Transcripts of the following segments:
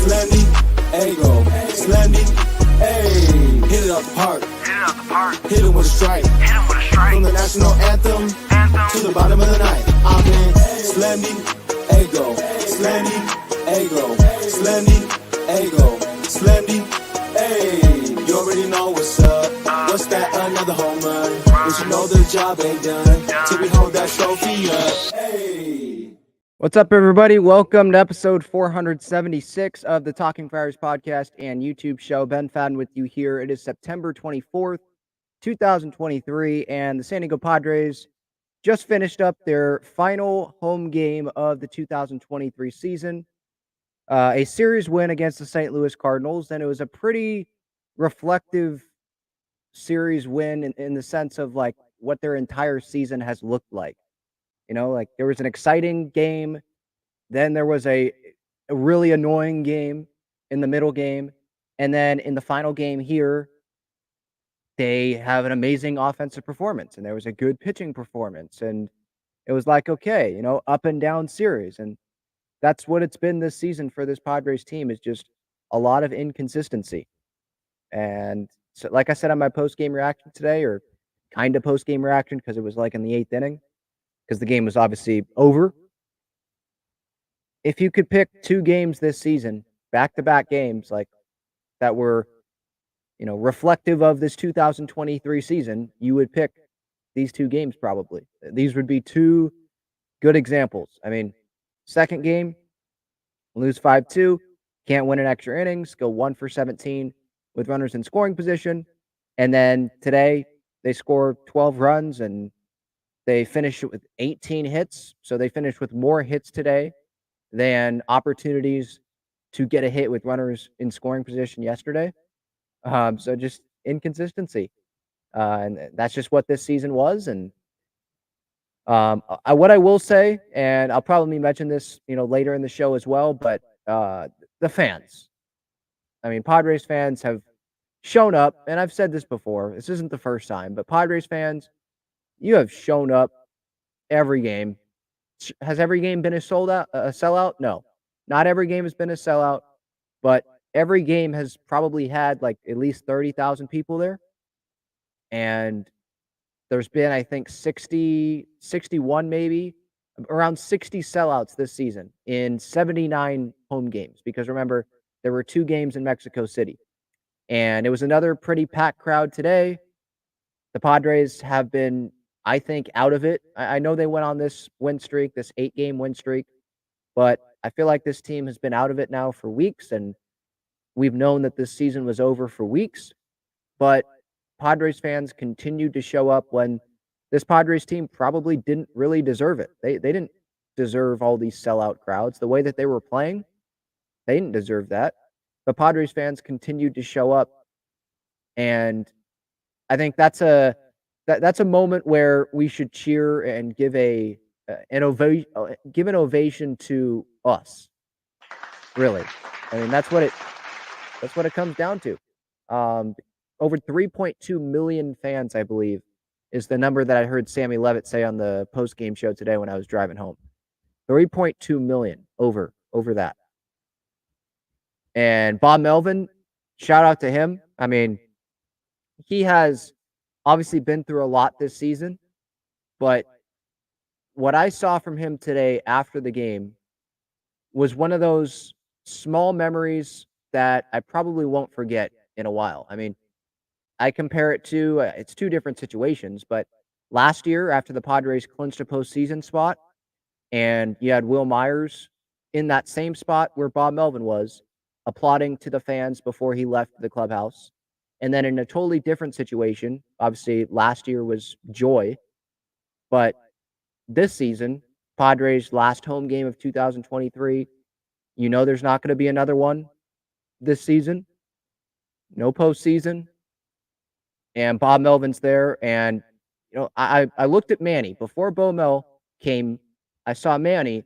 Slendy, Ego, Slendy, ayy. Hit it out the park. Hit it with a strike. From the national anthem to the bottom of the night. I'm in Slendy, Ego, Slendy, Ego, Slendy, Ego, Slendy, ayy. You already know what's up. What's that? Another home run. But you know the job ain't done till we hold that trophy up. Hey. What's up, everybody? Welcome to episode 476 of the Talking Friars podcast and YouTube show. Ben Fadden with you here. It is September 24th, 2023, and the San Diego Padres just finished up their final home game of the 2023 season. A series win against the St. Louis Cardinals, and it was a pretty reflective series win in the sense of like what their entire season has looked like. You know, like there was an exciting game, then there was a really annoying game in the middle game, and then in the final game here, they have an amazing offensive performance, and there was a good pitching performance, and it was like, okay, you know, up and down series, and that's what it's been this season for this Padres team is just a lot of inconsistency. And so, like I said on my post-game reaction today, or kind of post-game reaction because it was like in the 8th inning, because the game was obviously over. If you could pick two games this season, back-to-back games, like that were, you know, reflective of this 2023 season, you would pick these two games probably. These would be two good examples. I mean, second game, lose 5-2, can't win in extra innings, go 1 for 17 with runners in scoring position. And then today, they score 12 runs and they finished with 18 hits. So they finished with more hits today than opportunities to get a hit with runners in scoring position yesterday. So just inconsistency. And that's just what this season was. And what I will say, and I'll probably mention this, you know, later in the show as well, but the fans. I mean, Padres fans have shown up, and I've said this before. This isn't the first time, but Padres fans, you have shown up every game. Has every game been a sellout? No, not every game has been a sellout, but every game has probably had like at least 30,000 people there. And there's been, I think, 61 maybe, around 60 sellouts this season in 79 home games. Because remember, there were 2 games in Mexico City. And it was another pretty packed crowd today. The Padres have been, I think, out of it. I know they went on this win streak, this 8-game win streak, but I feel like this team has been out of it now for weeks, and we've known that this season was over for weeks. But Padres fans continued to show up when this Padres team probably didn't really deserve it. They didn't deserve all these sellout crowds. The way that they were playing, they didn't deserve that. The Padres fans continued to show up, and I think that's a moment where we should cheer and give an ovation to us. Really, I mean that's what it comes down to. Over 3.2 million fans, I believe, is the number that I heard Sammy Levitt say on the post-game show today when I was driving home. 3.2 million over that. And Bob Melvin, shout out to him. I mean, he has obviously been through a lot this season, but what I saw from him today after the game was one of those small memories that I probably won't forget in a while. I mean, I compare it to, it's two different situations, but last year after the Padres clinched a postseason spot and you had Will Myers in that same spot where Bob Melvin was, applauding to the fans before he left the clubhouse. And then in a totally different situation, obviously last year was joy, but this season, Padres' last home game of 2023, you know there's not going to be another one this season. No postseason. And Bob Melvin's there. And, you know, I looked at Manny. Before Bo Mel came, I saw Manny,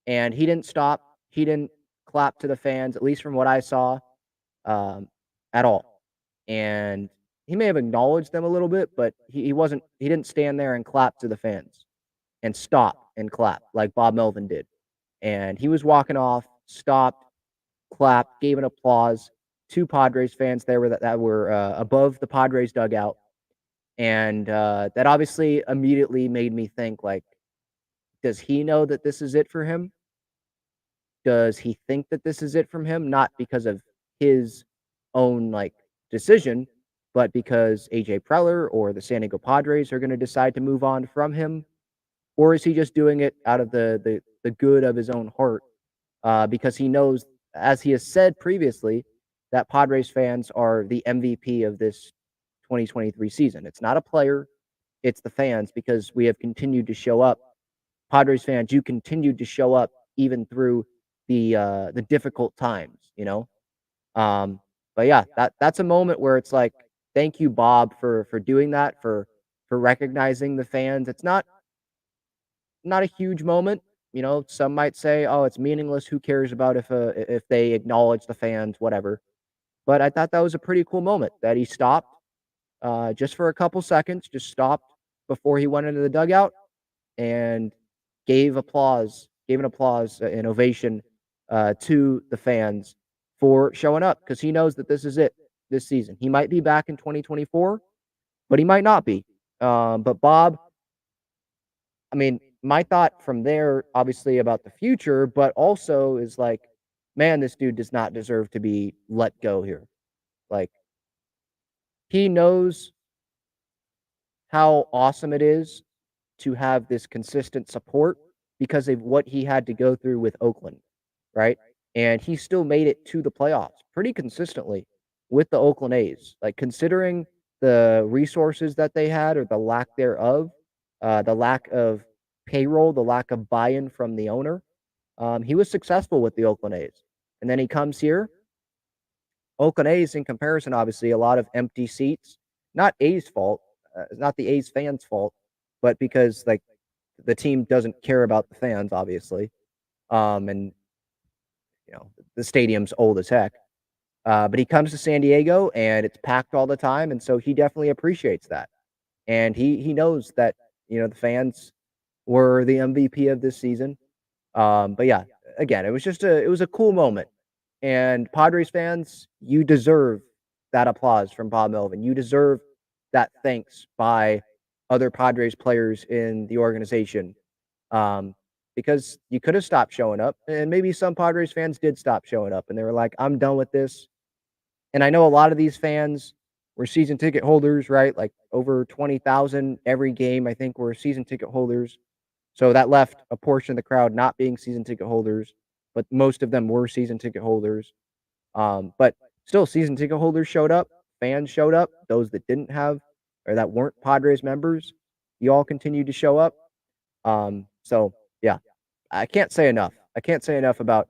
and he didn't stop. He didn't clap to the fans, at least from what I saw, at all. And he may have acknowledged them a little bit, but he didn't stand there and clap to the fans and stop and clap like Bob Melvin did. And he was walking off, stopped, clapped, gave an applause to Padres fans there that were above the Padres dugout. And that obviously immediately made me think, like, does he know that this is it for him? Does he think that this is it from him? Not because of his own like decision, but because AJ Preller or the San Diego Padres are going to decide to move on from him, or is he just doing it out of the good of his own heart? Because he knows, as he has said previously, that Padres fans are the MVP of this 2023 season. It's not a player, it's the fans, because we have continued to show up. Padres fans, you continued to show up even through the difficult times, you know. Um, but yeah, that's a moment where it's like, thank you, Bob, for doing that, for recognizing the fans. It's not a huge moment, you know. Some might say, oh, it's meaningless. Who cares about if they acknowledge the fans, whatever. But I thought that was a pretty cool moment that he stopped just for a couple seconds, just stopped before he went into the dugout and gave an applause, an ovation to the fans for showing up, because he knows that this is it this season. He might be back in 2024, but he might not be. But Bob, I mean, my thought from there, obviously, about the future, but also is like, man, this dude does not deserve to be let go here. Like, he knows how awesome it is to have this consistent support because of what he had to go through with Oakland, right? And he still made it to the playoffs pretty consistently with the Oakland A's. Like, considering the resources that they had, or the lack thereof, the lack of payroll, the lack of buy-in from the owner, he was successful with the Oakland A's. And then he comes here. Oakland A's, in comparison, obviously, a lot of empty seats. Not A's fault, not the A's fans' fault, but because like the team doesn't care about the fans, obviously. And you know, the stadium's old as heck. But he comes to San Diego and it's packed all the time, and so he definitely appreciates that. And he knows that, you know, the fans were the MVP of this season. But yeah, again, it was a cool moment. And Padres fans, you deserve that applause from Bob Melvin. You deserve that thanks by other Padres players in the organization. Um, because you could have stopped showing up, and maybe some Padres fans did stop showing up, and they were like, "I'm done with this." And I know a lot of these fans were season ticket holders, right? Like over 20,000 every game, I think, were season ticket holders. So that left a portion of the crowd not being season ticket holders, but most of them were season ticket holders. But still, season ticket holders showed up, fans showed up, those that didn't have or that weren't Padres members, you all continued to show up. So yeah, I can't say enough. I can't say enough about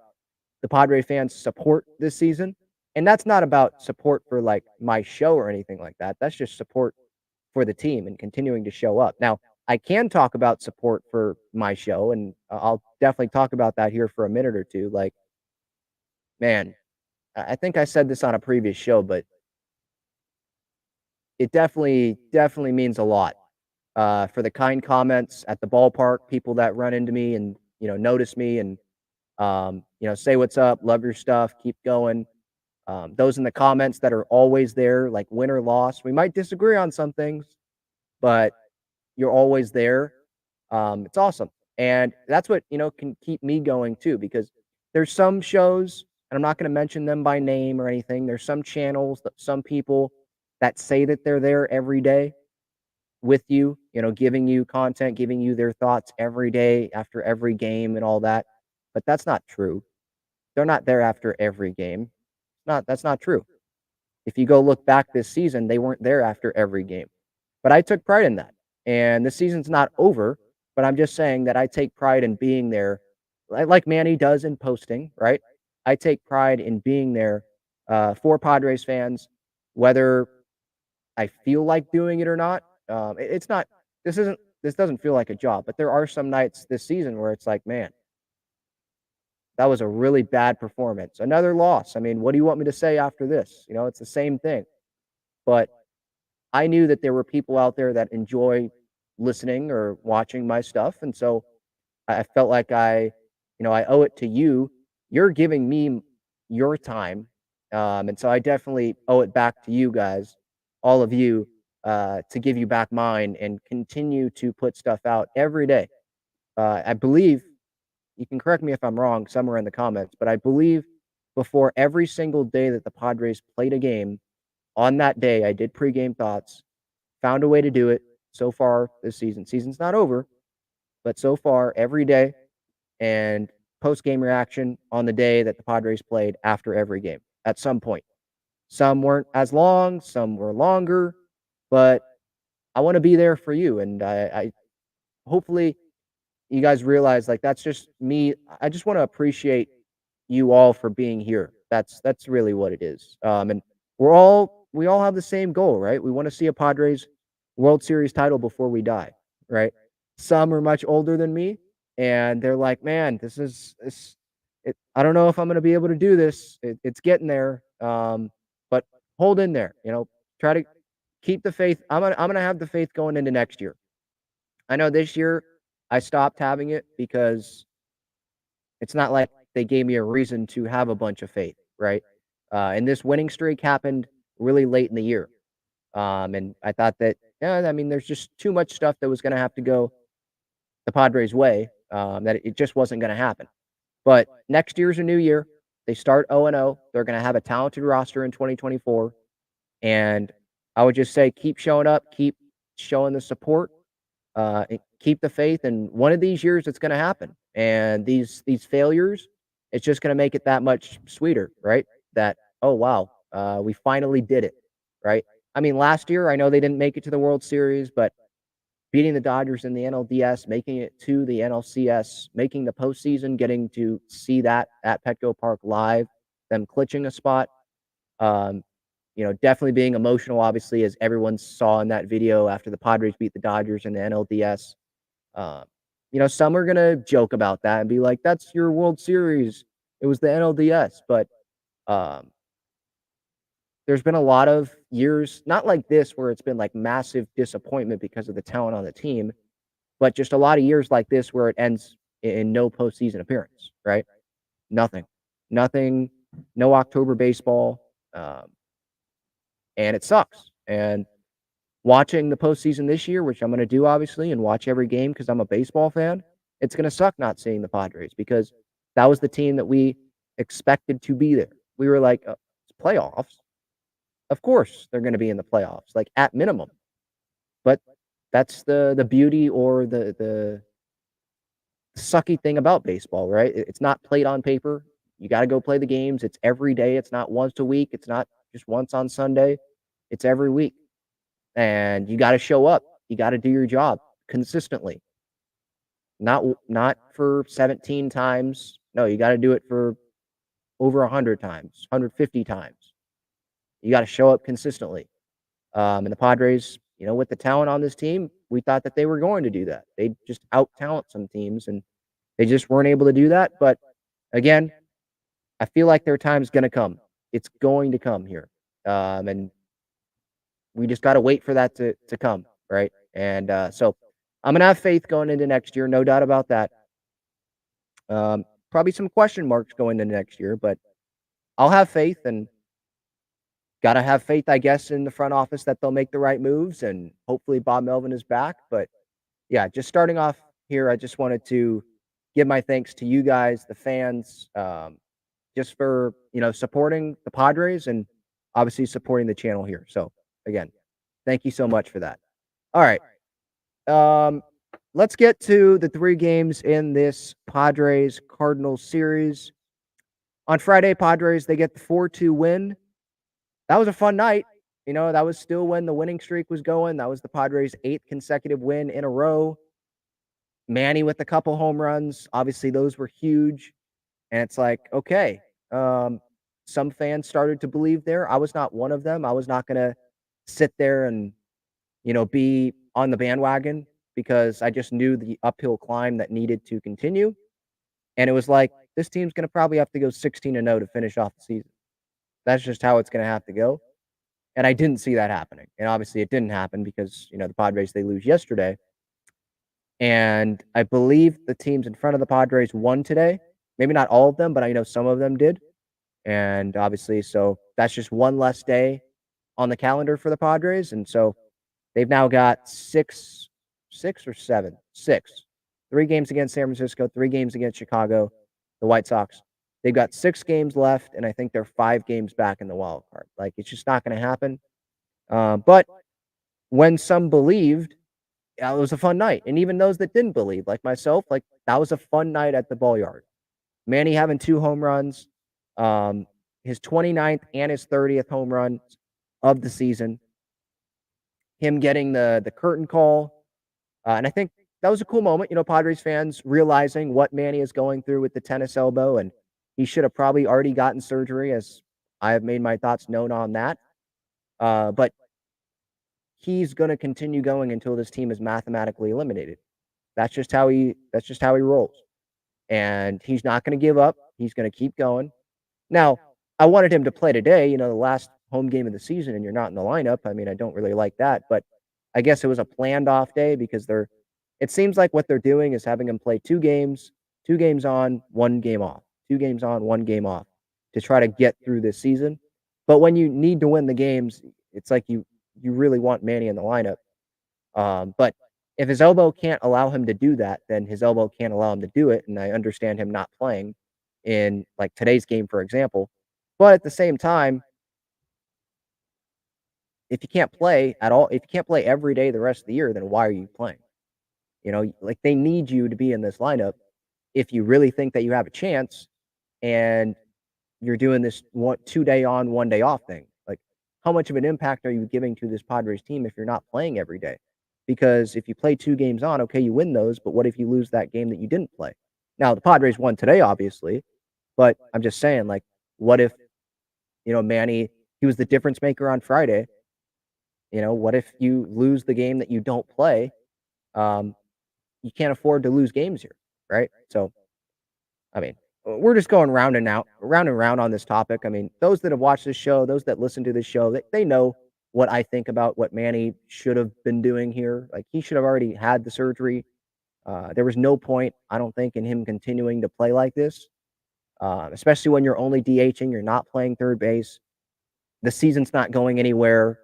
the Padre fans' support this season. And that's not about support for like my show or anything like that. That's just support for the team and continuing to show up. Now, I can talk about support for my show, and I'll definitely talk about that here for a minute or two. Like, man, I think I said this on a previous show, but it definitely means a lot for the kind comments at the ballpark, people that run into me and, you know, notice me and, you know, say what's up, love your stuff, keep going. Those in the comments that are always there, like win or loss. We might disagree on some things, but you're always there. It's awesome. And that's what, you know, can keep me going too, because there's some shows, and I'm not going to mention them by name or anything. There's some channels, that some people that say that they're there every day with you, you know, giving you content, giving you their thoughts every day after every game and all that. But that's not true. They're not there after every game. That's not true. If you go look back this season, they weren't there after every game. But I took pride in that. And the season's not over, but I'm just saying that I take pride in being there, like Manny does in posting, right? I take pride in being there for Padres fans, whether I feel like doing it or not. It's not. This doesn't feel like a job, but there are some nights this season where it's like, man, that was a really bad performance. Another loss. I mean, what do you want me to say after this? You know, it's the same thing. But I knew that there were people out there that enjoy listening or watching my stuff, and so I felt like I owe it to you. You're giving me your time. And so I definitely owe it back to you guys, all of you, to give you back mine and continue to put stuff out every day. I believe you can correct me if I'm wrong somewhere in the comments, but I believe before every single day that the Padres played a game, on that day, I did pregame thoughts, found a way to do it so far this season. Season's not over, but so far every day, and post-game reaction on the day that the Padres played after every game at some point. Some weren't as long, some were longer, but I want to be there for you. And I hopefully you guys realize like that's just me. I just want to appreciate you all for being here. That's really what it is. And we all have the same goal, right? We want to see a Padres World Series title before we die, right? Some are much older than me, and they're like, "Man, this is this. I don't know if I'm going to be able to do this. It's getting there, but hold in there. Try to keep the faith. I'm gonna have the faith going into next year. I know this year I stopped having it because it's not like they gave me a reason to have a bunch of faith, right? And this winning streak happened really late in the year. And I thought that, yeah, I mean, there's just too much stuff that was going to have to go the Padres' way, that it just wasn't going to happen. But next year's a new year. They start 0-0. They're going to have a talented roster in 2024. And I would just say keep showing up, keep showing the support, and keep the faith. And one of these years, it's going to happen. And these failures, it's just going to make it that much sweeter, right? That, oh wow, we finally did it, right? I mean, last year I know they didn't make it to the World Series, but beating the Dodgers in the NLDS, making it to the NLCS, making the postseason, getting to see that at Petco Park live, them clinching a spot, um, definitely being emotional, obviously, as everyone saw in that video after the Padres beat the Dodgers in the NLDS. Um, some are gonna joke about that and be like, "That's your World Series. It was the NLDS." But um, there's been a lot of years, not like this, where it's been like massive disappointment because of the talent on the team, but just a lot of years like this where it ends in no postseason appearance, right? Nothing, nothing, no October baseball, and it sucks. And watching the postseason this year, which I'm going to do obviously, and watch every game because I'm a baseball fan, it's going to suck not seeing the Padres because that was the team that we expected to be there. We were like, it's playoffs. Of course, they're going to be in the playoffs, like at minimum. But that's the beauty or the sucky thing about baseball, right? It's not played on paper. You got to go play the games. It's every day. It's not once a week. It's not just once on Sunday. It's every week. And you got to show up. You got to do your job consistently. Not for 17 times. No, you got to do it for over 100 times, 150 times. You got to show up consistently. And the Padres, with the talent on this team, we thought that they were going to do that. They just out talent some teams, and they just weren't able to do that. But again, I feel like their time's going to come. It's going to come here. And we just got to wait for that to come, right? And so I'm going to have faith going into next year, no doubt about that. Probably some question marks going into next year, but I'll have faith, and got to have faith, I guess, in the front office that they'll make the right moves, and hopefully Bob Melvin is back. But yeah, just starting off here, I just wanted to give my thanks to you guys, the fans, just for, supporting the Padres and obviously supporting the channel here. So again, thank you so much for that. All right. Let's get to the 3 games in this Padres Cardinals series. On Friday, Padres, they get the 4-2 win. That was a fun night. That was still when the winning streak was going. That was the Padres' 8th consecutive win in a row. Manny with a couple home runs. Obviously, those were huge. And it's like, okay, some fans started to believe there. I was not one of them. I was not going to sit there and, be on the bandwagon because I just knew the uphill climb that needed to continue. And it was like, this team's going to probably have to go 16-0 to finish off the season. That's just how it's going to have to go. And I didn't see that happening. And obviously it didn't happen because, the Padres, they lose yesterday. And I believe the teams in front of the Padres won today. Maybe not all of them, but I know some of them did. And obviously, so that's just one less day on the calendar for the Padres. And so they've now got six or seven, six, 3 games against San Francisco, 3 games against Chicago, the White Sox. They've got 6 games left, and I think they're 5 games back in the wild card. Like, it's just not going to happen. But when some believed, yeah, it was a fun night. And even those that didn't believe, like myself, like, that was a fun night at the ball yard. Manny having 2 home runs, um, his 29th and his 30th home runs of the season. Him getting the curtain call, and I think that was a cool moment. Padres fans realizing what Manny is going through with the tennis elbow, and he should have probably already gotten surgery, as I have made my thoughts known on that. But he's going to continue going until this team is mathematically eliminated. That's just how he rolls. And he's not going to give up. He's going to keep going. Now, I wanted him to play today, the last home game of the season, and you're not in the lineup. I mean, I don't really like that, but I guess it was a planned off day because it seems like what they're doing is having him play 2 games, 2 games on, 1 game off, 2 games on, 1 game off to try to get through this season. But when you need to win the games, it's like you really want Manny in the lineup. But if his elbow can't allow him to do that, then his elbow can't allow him to do it. And I understand him not playing in like today's game, for example. But at the same time, if you can't play at all, if you can't play every day the rest of the year, then why are you playing? Like, they need you to be in this lineup if you really think that you have a chance and you're doing this 2 day on, 1 day off thing. Like, how much of an impact are you giving to this Padres team if you're not playing every day? Because if you play 2 games on, okay, you win those, but what if you lose that game that you didn't play? Now, the Padres won today, obviously, but I'm just saying, like, what if, Manny, he was the difference maker on Friday. What if you lose the game that you don't play? Um, you can't afford to lose games here, right? So, I mean, we're just going round and round on this topic. I mean, those that have watched this show, those that listen to this show, they know what I think about what Manny should have been doing here. Like, he should have already had the surgery. There was no point, I don't think, in him continuing to play like this, especially when you're only DHing, you're not playing third base. The season's not going anywhere,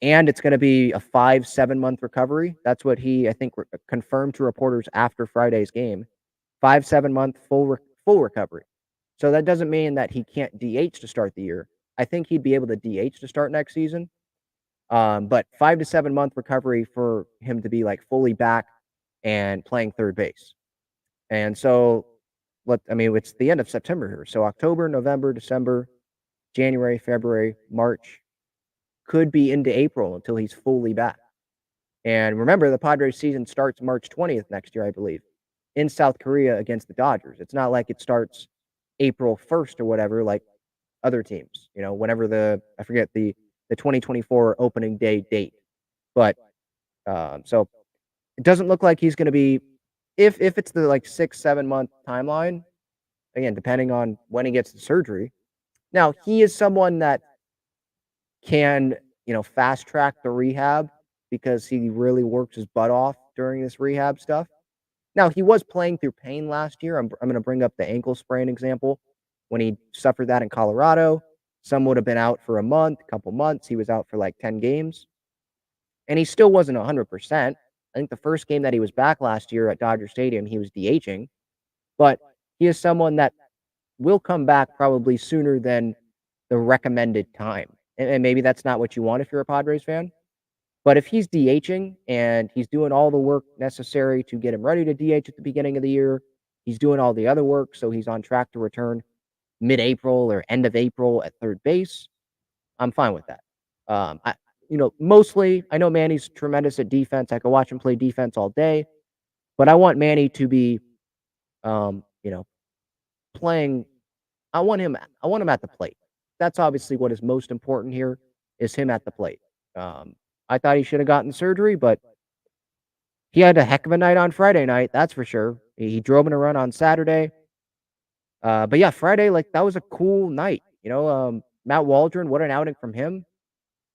and it's going to be a 5-7 month recovery. That's what he, I think, confirmed to reporters after Friday's game. 5-7 month full recovery. So that doesn't mean that he can't DH to start the year. I think he'd be able to DH to start next season. But 5 to 7 month recovery for him to be like fully back and playing third base. And so, it's the end of September here. So October, November, December, January, February, March, could be into April until he's fully back. And remember, the Padres season starts March 20th next year, I believe, in South Korea against the Dodgers. It's not like it starts April 1st or whatever, like other teams, whenever I forget the 2024 opening day date. But so it doesn't look like he's going to be, if it's the like 6-7 month timeline, again, depending on when he gets the surgery. Now, he is someone that can, fast track the rehab because he really works his butt off during this rehab stuff. Now, he was playing through pain last year. I'm going to bring up the ankle sprain example. When he suffered that in Colorado, some would have been out for a month, a couple months. He was out for like 10 games. And he still wasn't 100%. I think the first game that he was back last year at Dodger Stadium, he was DHing. But he is someone that will come back probably sooner than the recommended time. And maybe that's not what you want if you're a Padres fan. But if he's DHing and he's doing all the work necessary to get him ready to DH at the beginning of the year, he's doing all the other work, so he's on track to return mid-April or end of April at third base, I'm fine with that. Mostly, I know Manny's tremendous at defense. I could watch him play defense all day, but I want Manny to be, um, you know, playing. I want him at the plate. That's obviously what is most important here is him at the plate. Um, I thought he should have gotten surgery, but he had a heck of a night on Friday night, that's for sure. He drove in a run on Saturday. But yeah, Friday, like, that was a cool night. Matt Waldron, what an outing from him.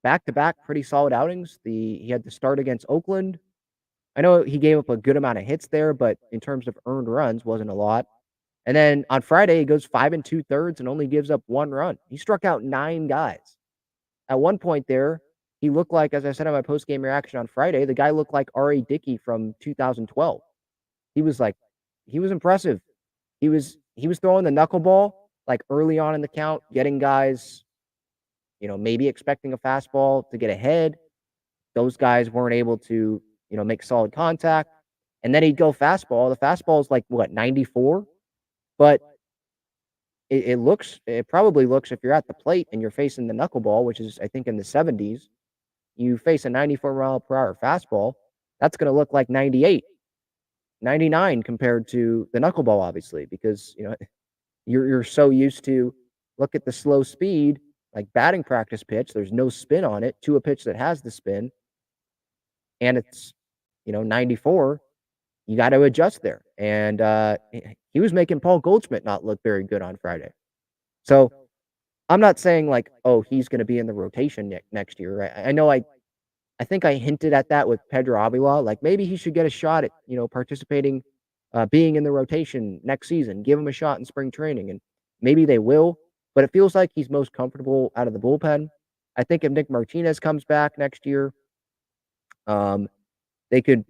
Back to back, pretty solid outings. He had to start against Oakland. I know he gave up a good amount of hits there, but in terms of earned runs, wasn't a lot. And then on Friday, he goes 5 2/3 and only gives up 1 run. He struck out 9 guys. At one point there, he looked like, as I said on my post-game reaction on Friday, the guy looked like R.A. Dickey from 2012. He was like he was impressive. He was throwing the knuckleball, like, early on in the count, getting guys, maybe expecting a fastball to get ahead. Those guys weren't able to, make solid contact. And then he'd go fastball. The fastball is like, what, 94? But it probably looks, if you're at the plate and you're facing the knuckleball, which is, I think, in the 70s, you face a 94-mile-per-hour fastball, that's gonna look like 98, 99 compared to the knuckleball, obviously, because, you're so used to look at the slow speed, like batting practice pitch, there's no spin on it, to a pitch that has the spin, and it's, 94, you gotta adjust there, and, he was making Paul Goldschmidt not look very good on Friday. So, I'm not saying, like, "Oh, he's gonna be in the rotation next year." I know I think I hinted at that with Pedro Avila, like, maybe he should get a shot at, participating, being in the rotation next season, give him a shot in spring training, and maybe they will, but it feels like he's most comfortable out of the bullpen. I think if Nick Martinez comes back next year, um, they could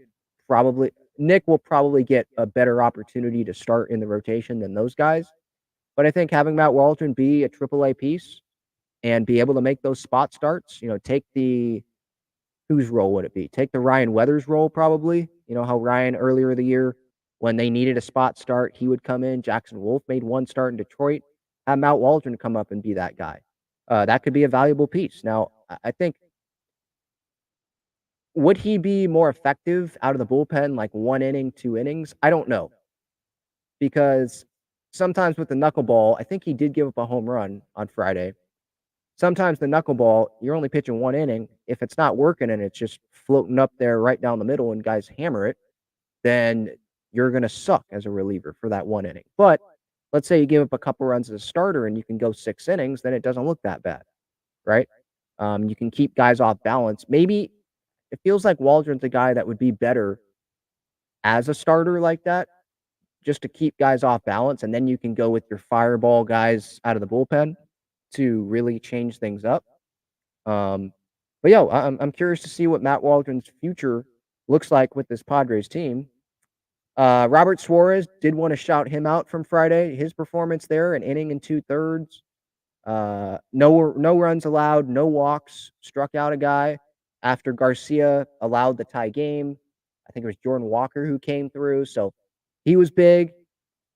probably Nick will probably get a better opportunity to start in the rotation than those guys, but I think having Matt Waldron be a triple-A piece and be able to make those spot starts, take the whose role would it be? Take the Ryan Weathers role probably. You know how Ryan earlier in the year, when they needed a spot start, he would come in. Jackson Wolf made one start in Detroit. Have Matt Waldron come up and be that guy. That could be a valuable piece. Now, I think, would he be more effective out of the bullpen, like 1 inning, 2 innings? I don't know, because sometimes with the knuckleball, I think he did give up a home run on Friday. Sometimes the knuckleball, you're only pitching 1 inning. If it's not working and it's just floating up there right down the middle and guys hammer it, then you're gonna suck as a reliever for that 1 inning. But let's say you give up a couple runs as a starter and you can go 6 innings, then it doesn't look that bad, right? You can keep guys off balance. Maybe it feels like Waldron's a guy that would be better as a starter like that, just to keep guys off balance, and then you can go with your fireball guys out of the bullpen to really change things up. Um, but yeah, I'm curious to see what Matt Waldron's future looks like with this Padres team. Robert Suarez, did want to shout him out from Friday. His performance there, an inning and 2/3. No runs allowed, no walks, struck out a guy after Garcia allowed the tie game. I think it was Jordan Walker who came through, so he was big.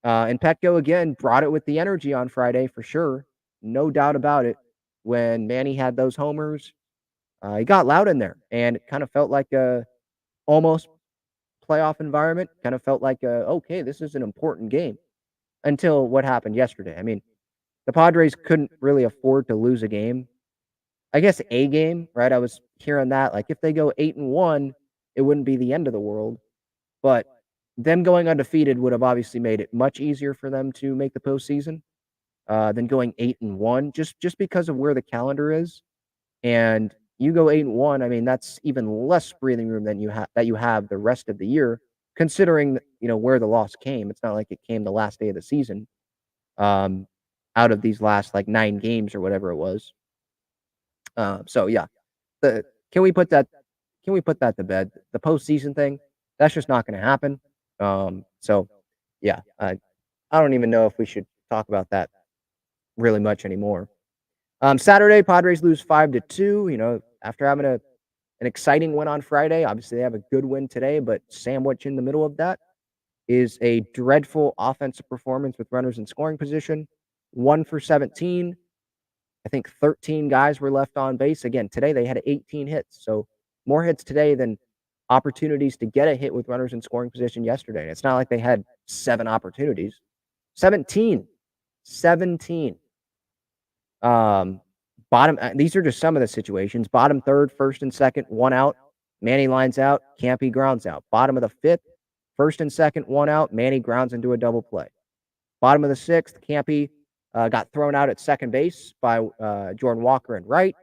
And Petco again brought it with the energy on Friday for sure, no doubt about it. When Manny had those homers, he got loud in there, and it kind of felt like a almost playoff environment. Kind of felt like okay, this is an important game until what happened yesterday. I mean, the Padres couldn't really afford to lose a game. I guess a game, right? I was hearing that, like, if they go 8-1, it wouldn't be the end of the world. But them going undefeated would have obviously made it much easier for them to make the postseason than going 8-1, just because of where the calendar is. And you go 8-1, I mean, that's even less breathing room than you have the rest of the year, considering where the loss came. It's not like it came the last day of the season. Um, out of these last like 9 games or whatever it was. So yeah, the can we put that can we put that to bed? The postseason thing, that's just not going to happen. So yeah, I don't even know if we should talk about that really much anymore. Saturday, Padres lose 5-2. After having an exciting win on Friday, obviously they have a good win today, but sandwich in the middle of that is a dreadful offensive performance with runners in scoring position. 1 for 17. I think 13 guys were left on base. Again, today they had 18 hits. So more hits today than opportunities to get a hit with runners in scoring position yesterday. It's not like they had 7 opportunities. 17. 17. These are just some of the situations. Bottom third, first and second, 1 out. Manny lines out. Campy grounds out. Bottom of the 5th, first and second, 1 out. Manny grounds into a double play. Bottom of the 6th, Campy got thrown out at second base by Jordan Walker and right.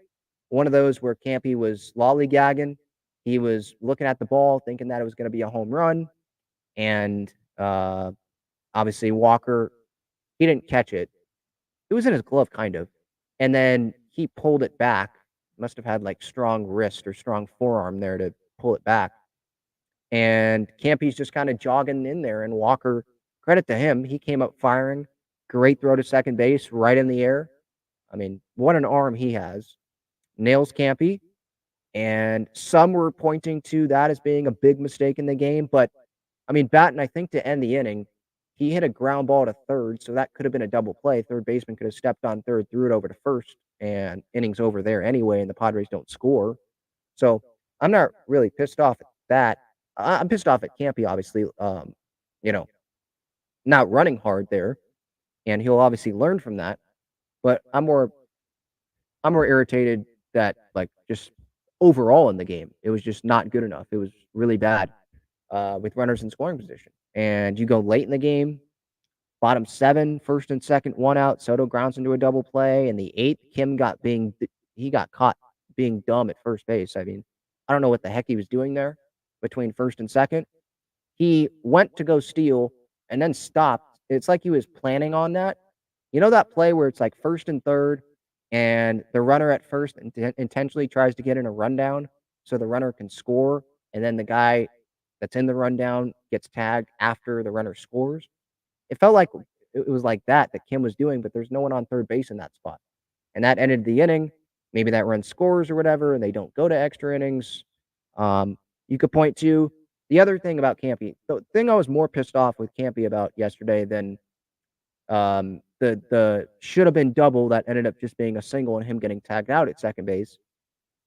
One of those where Campy was lollygagging. He was looking at the ball, thinking that it was going to be a home run. And obviously Walker He didn't catch it. It was in his glove, kind of. And then he pulled it back. Must have had like strong wrist or strong forearm there to pull it back. And Campy's just kind of jogging in there. And Walker, credit to him, he came up firing. Great throw to second base, right in the air. I mean, what an arm he has. Nails Campy. And some were pointing to that as being a big mistake in the game. But, I mean, Batten, I think to end the inning, he hit a ground ball to third, so that could have been a double play. Third baseman could have stepped on third, threw it over to first, and innings over there anyway, and the Padres don't score. So I'm not really pissed off at that. I'm pissed off at Campy, obviously, you know, not running hard there, and he'll obviously learn from that. But I'm more irritated that, like, just overall in the game, it was just not good enough. It was really bad with runners in scoring position. And you go late in the game, bottom 7, first and second, 1 out. Soto grounds into a double play. In the 8th, he got caught being dumb at first base. I mean, I don't know what the heck he was doing there between first and second. He went to go steal and then stopped. It's like he was planning on that. You know that play where it's like first and third, and the runner at first intentionally tries to get in a rundown so the runner can score, and then the guy that's in the rundown gets tagged after the runner scores? It felt like it was like that Kim was doing, but there's no one on third base in that spot. And that ended the inning. Maybe that run scores or whatever, and they don't go to extra innings. You could point to the other thing about Campy. The thing I was more pissed off with Campy about yesterday than the should have been double that ended up just being a single and him getting tagged out at second base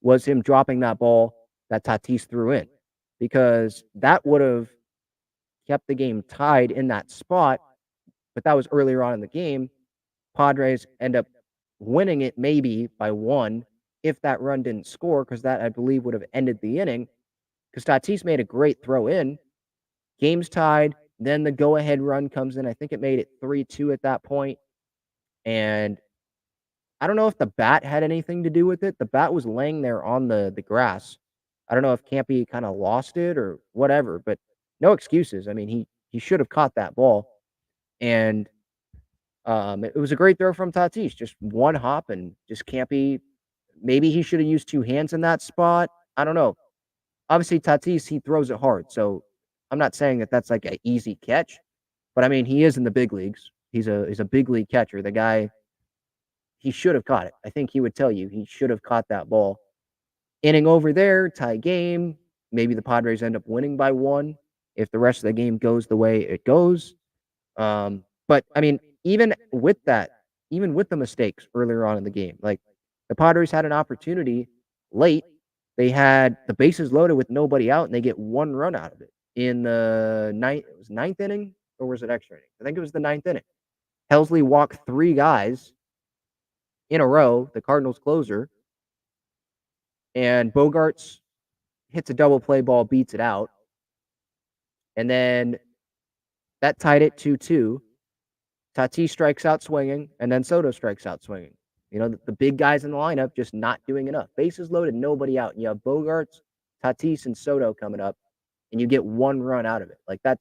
was him dropping that ball that Tatis threw in, because that would have kept the game tied in that spot. But that was earlier on in the game. Padres end up winning it maybe by 1 if that run didn't score, because that, I believe, would have ended the inning, because Tatis made a great throw in. Game's tied. Then the go-ahead run comes in. I think it made it 3-2 at that point. And I don't know if the bat had anything to do with it. The bat was laying there on the grass. I don't know if Campy kind of lost it or whatever, but no excuses. I mean, he should have caught that ball. And it was a great throw from Tatis. Just one hop and just Campy. Maybe he should have used 2 hands in that spot. I don't know. Obviously, Tatis, he throws it hard. So I'm not saying that that's like an easy catch. But, I mean, he is in the big leagues. He's a big league catcher. The guy, he should have caught it. I think he would tell you he should have caught that ball. Inning over there, tie game. Maybe the Padres end up winning by 1 if the rest of the game goes the way it goes. But, I mean, even with that, even with the mistakes earlier on in the game, like the Padres had an opportunity late. They had the bases loaded with nobody out, and they get 1 run out of it in the ninth inning, or was it extra inning? I think it was the 9th inning. Helsley walked 3 guys in a row, the Cardinals closer, and Bogarts hits a double play ball, beats it out. And then that tied it 2-2. Tatis strikes out swinging, and then Soto strikes out swinging. You know, the big guys in the lineup just not doing enough. Bases loaded, nobody out. And you have Bogarts, Tatis, and Soto coming up, and you get 1 run out of it. Like, that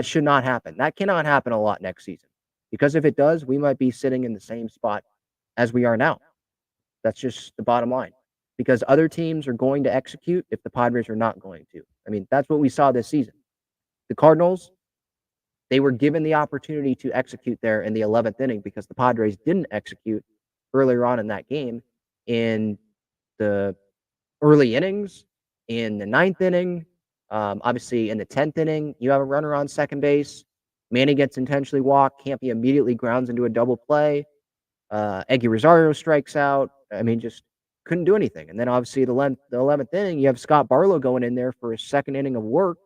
should not happen. That cannot happen a lot next season. Because if it does, we might be sitting in the same spot as we are now. That's just the bottom line. Because other teams are going to execute if the Padres are not going to. I mean, that's what we saw this season. The Cardinals, they were given the opportunity to execute there in the 11th inning because the Padres didn't execute earlier on in that game in the early innings, in the 9th inning, obviously in the 10th inning. You have a runner on second base. Manny gets intentionally walked. Campy immediately grounds into a double play. Eggy Rosario strikes out. I mean, just couldn't do anything. And then obviously the 11th inning, you have Scott Barlow going in there for his second inning of work,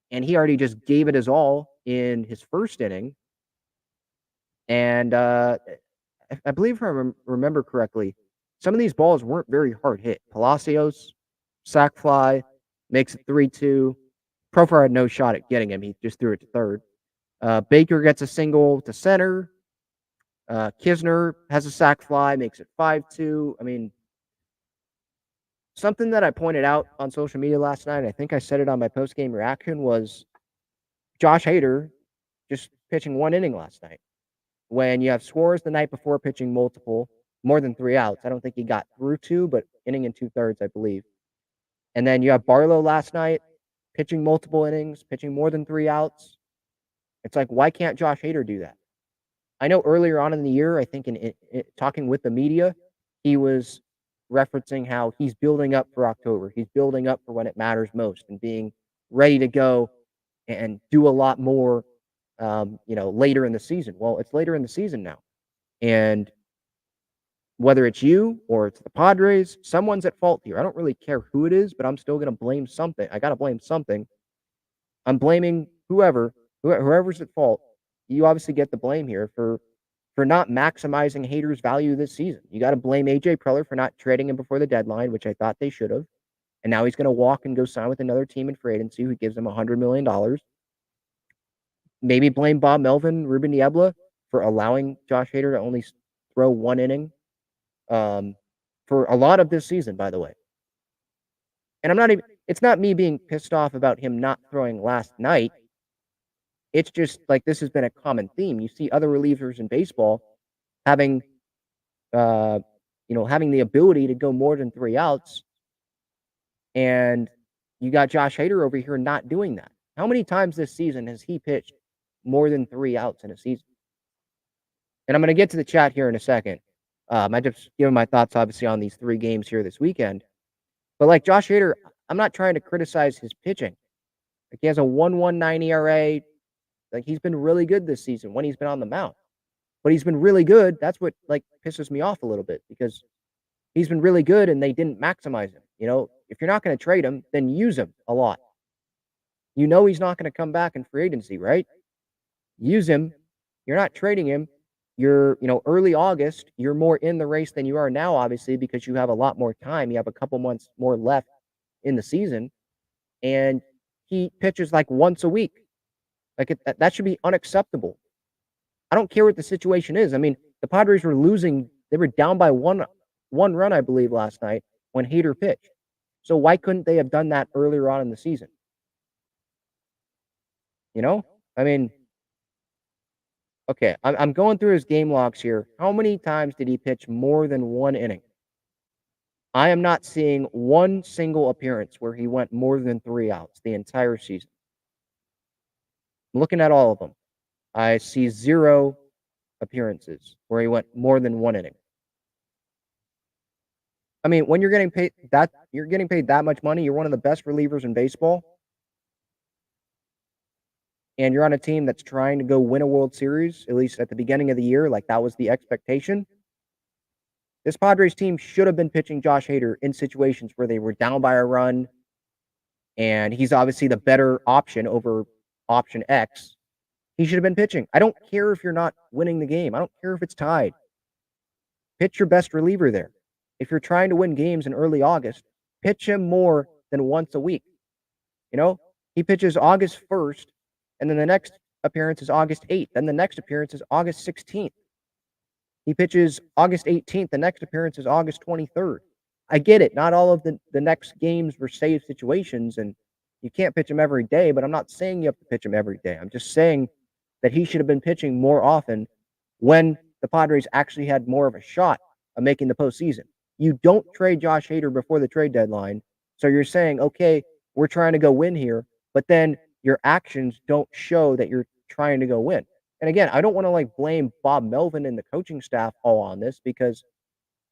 and he already just gave it his all in his first inning. And I believe if I remember correctly, some of these balls weren't very hard hit. Palacios, sac fly, makes it 3-2. Profar had no shot at getting him. He just threw it to third. Baker gets a single to center. Kisner has a sac fly, makes it 5-2. I mean, something that I pointed out on social media last night, I think I said it on my post-game reaction, was Josh Hader just pitching 1 inning last night. when you have Suarez the night before pitching more than 3 outs. I don't think he got through 2, but inning and 2/3, I believe. And then you have Barlow last night pitching multiple innings, pitching more than 3 outs. It's like, why can't Josh Hader do that? I know earlier on in the year, I think in talking with the media, he was referencing how he's building up for October. He's building up for when it matters most and being ready to go and do a lot more, later in the season. Well, it's later in the season now. And whether it's you or it's the Padres, someone's at fault here. I don't really care who it is, but I'm still going to blame something. I got to blame something. I'm blaming whoever's at fault. You obviously get the blame here for not maximizing Hader's value this season. You got to blame AJ Preller for not trading him before the deadline, which I thought they should have. And now he's going to walk and go sign with another team in free agency who gives him $100 million. Maybe blame Bob Melvin, Ruben Niebla for allowing Josh Hader to only throw 1 inning for a lot of this season, by the way. And it's not me being pissed off about him not throwing last night. It's just like this has been a common theme. You see other relievers in baseball having the ability to go more than 3 outs, and you got Josh Hader over here not doing that. How many times this season has he pitched more than 3 outs in a season? And I'm going to get to the chat here in a second. I just giving my thoughts, obviously, on these 3 games here this weekend. But like Josh Hader, I'm not trying to criticize his pitching. Like he has a 1.19 ERA. Like he's been really good this season when he's been on the mound. But he's been really good. That's what like pisses me off a little bit because he's been really good and they didn't maximize him. If you're not going to trade him, then use him a lot. He's not going to come back in free agency, right? Use him. You're not trading him. You're, early August, you're more in the race than you are now, obviously, because you have a lot more time. You have a couple months more left in the season. And he pitches like once a week. Like that should be unacceptable. I don't care what the situation is. I mean, the Padres were losing. They were down by one run, I believe, last night when Hader pitched. So why couldn't they have done that earlier on in the season? I mean, okay, I'm going through his game logs here. How many times did he pitch more than 1 inning? I am not seeing one single appearance where he went more than 3 outs the entire season. I'm looking at all of them. I see 0 appearances where he went more than 1 inning. I mean, when you're getting paid that much money, you're one of the best relievers in baseball, and you're on a team that's trying to go win a World Series, at least at the beginning of the year, like that was the expectation. This Padres team should have been pitching Josh Hader in situations where they were down by a run, and he's obviously the better option over option X. He should have been pitching. I don't care if you're not winning the game. I don't care if it's tied. Pitch your best reliever there. If you're trying to win games in early August, pitch him more than once a week. He pitches August 1st, and then the next appearance is August 8th. Then the next appearance is August 16th. He pitches August 18th. The next appearance is August 23rd. I get it. Not all of the next games were save situations, and you can't pitch him every day, but I'm not saying you have to pitch him every day. I'm just saying that he should have been pitching more often when the Padres actually had more of a shot of making the postseason. You don't trade Josh Hader before the trade deadline. So you're saying, okay, we're trying to go win here, but then your actions don't show that you're trying to go win. And again, I don't want to blame Bob Melvin and the coaching staff all on this because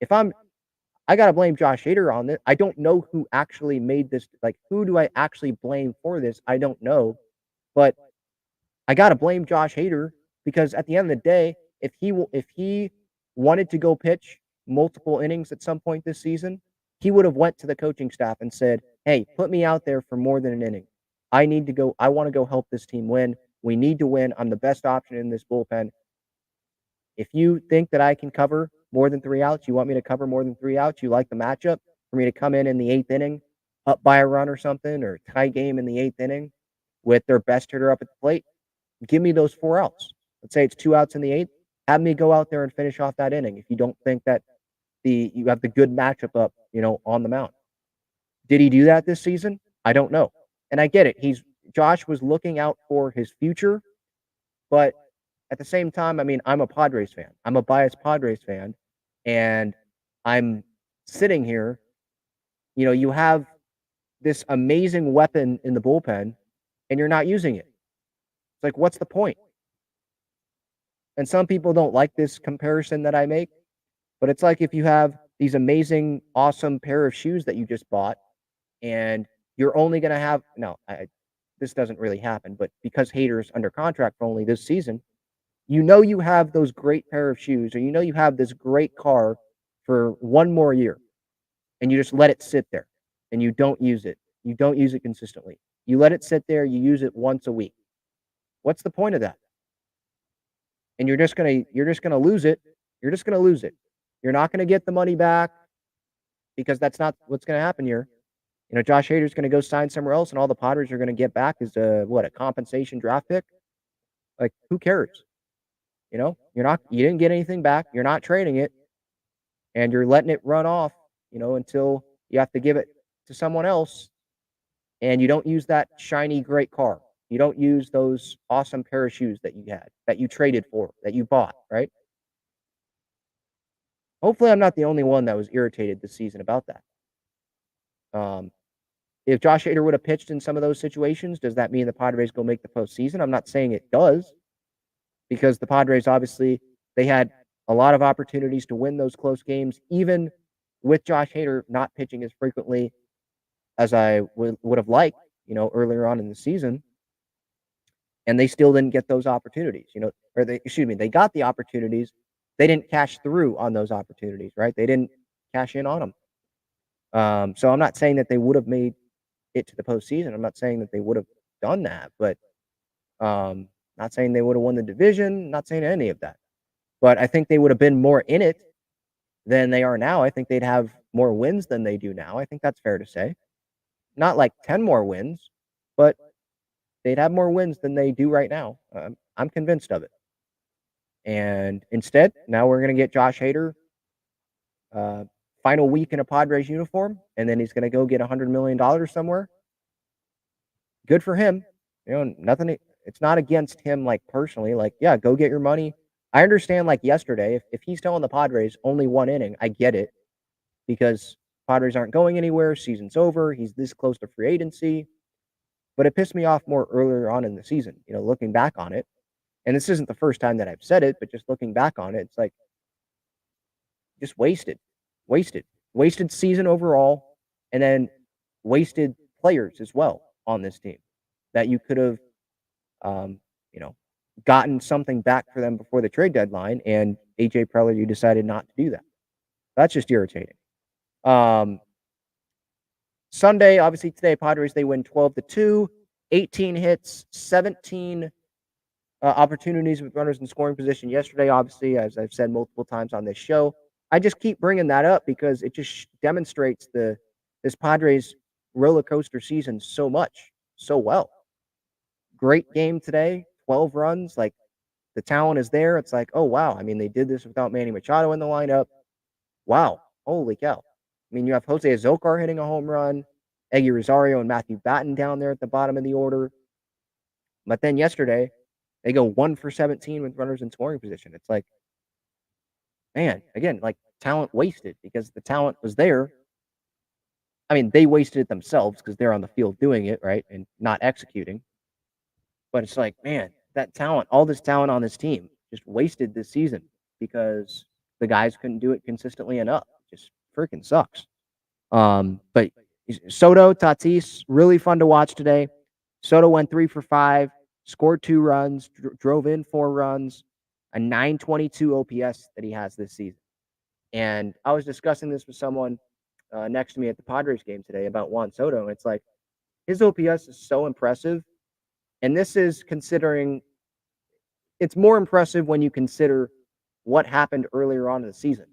I got to blame Josh Hader on this. I don't know who actually made this. Who do I actually blame for this? I don't know. But I got to blame Josh Hader because at the end of the day, if he wanted to go pitch multiple innings at some point this season, he would have went to the coaching staff and said, hey, put me out there for more than an inning. I want to go help this team win. We need to win. I'm the best option in this bullpen. If you think that I can cover more than 3 outs, you want me to cover more than 3 outs, you like the matchup, for me to come in the 8th inning, up by a run or something, or tie game in the 8th inning with their best hitter up at the plate, give me those 4 outs. Let's say it's 2 outs in the 8th. Have me go out there and finish off that inning if you don't think that you have the good matchup up, on the mound. Did he do that this season? I don't know. And I get it. Josh was looking out for his future, but At the same time, I mean, I'm a Padres fan. I'm a biased Padres fan, and I'm sitting here, you have this amazing weapon in the bullpen, and you're not using it. It's like, what's the point? And some people don't like this comparison that I make, but it's like if you have these amazing, awesome pair of shoes that you just bought, and you're only going to have no, this doesn't really happen, but because Hader's under contract for only this season, you have those great pair of shoes, or you have this great car for one more year, and you just let it sit there, and you don't use it. You don't use it consistently. You let it sit there. You use it once a week. What's the point of that? And you're just gonna lose it. You're just gonna lose it. You're not gonna get the money back because that's not what's gonna happen here. Josh Hader's gonna go sign somewhere else, and all the Padres are gonna get back is a compensation draft pick. Like, who cares? You didn't get anything back. You're not trading it, and you're letting it run off, until you have to give it to someone else, and you don't use that shiny, great car. You don't use those awesome pair of shoes that you had, that you traded for, that you bought, right? Hopefully, I'm not the only one that was irritated this season about that. If Josh Hader would have pitched in some of those situations, does that mean the Padres go make the postseason? I'm not saying it does, because the Padres, obviously, they had a lot of opportunities to win those close games, even with Josh Hader not pitching as frequently as I would have liked, earlier on in the season. And they still didn't get those opportunities, they got the opportunities. They didn't cash through on those opportunities, right? They didn't cash in on them. So I'm not saying that they would have made it to the postseason. I'm not saying that they would have done that, but not saying they would have won the division, not saying any of that. But I think they would have been more in it than they are now. I think they'd have more wins than they do now. I think that's fair to say. Not like 10 more wins, but they'd have more wins than they do right now. I'm convinced of it. And instead, now we're going to get Josh Hader, final week in a Padres uniform, and then he's going to go get $100 million somewhere. Good for him. Nothing. It's not against him, like, personally. Like, yeah, go get your money. I understand, like, yesterday, if he's telling the Padres only one inning, I get it, because Padres aren't going anywhere. Season's over. He's this close to free agency. But it pissed me off more earlier on in the season, looking back on it. And this isn't the first time that I've said it, but just looking back on it, it's like, just wasted season overall, and then wasted players as well on this team that you could have, gotten something back for them before the trade deadline. And AJ Preller, you decided not to do that. That's just irritating. Sunday, obviously today, Padres, they win 12-2, 18 hits, 17 opportunities with runners in scoring position yesterday. Obviously, as I've said multiple times on this show, I just keep bringing that up because it just demonstrates this Padres roller coaster season so well. Great game today, 12 runs. Like, the talent is there. It's like, oh, wow. I mean, they did this without Manny Machado in the lineup. Wow. Holy cow. I mean, you have Jose Azocar hitting a home run, Eggy Rosario and Matthew Batten down there at the bottom of the order. But then yesterday, they go 1 for 17 with runners in scoring position. It's like, man, again, like, talent wasted because the talent was there. I mean, they wasted it themselves because they're on the field doing it, right, and not executing. But it's like, man, that talent, all this talent on this team, just wasted this season because the guys couldn't do it consistently enough. Just freaking sucks. But Soto, Tatis, really fun to watch today. Soto went 3 for 5, scored 2 runs, drove in 4 runs, a 922 OPS that he has this season. And I was discussing this with someone next to me at the Padres game today about Juan Soto. And it's like, his OPS is so impressive. And this is considering, it's more impressive when you consider what happened earlier on in the season.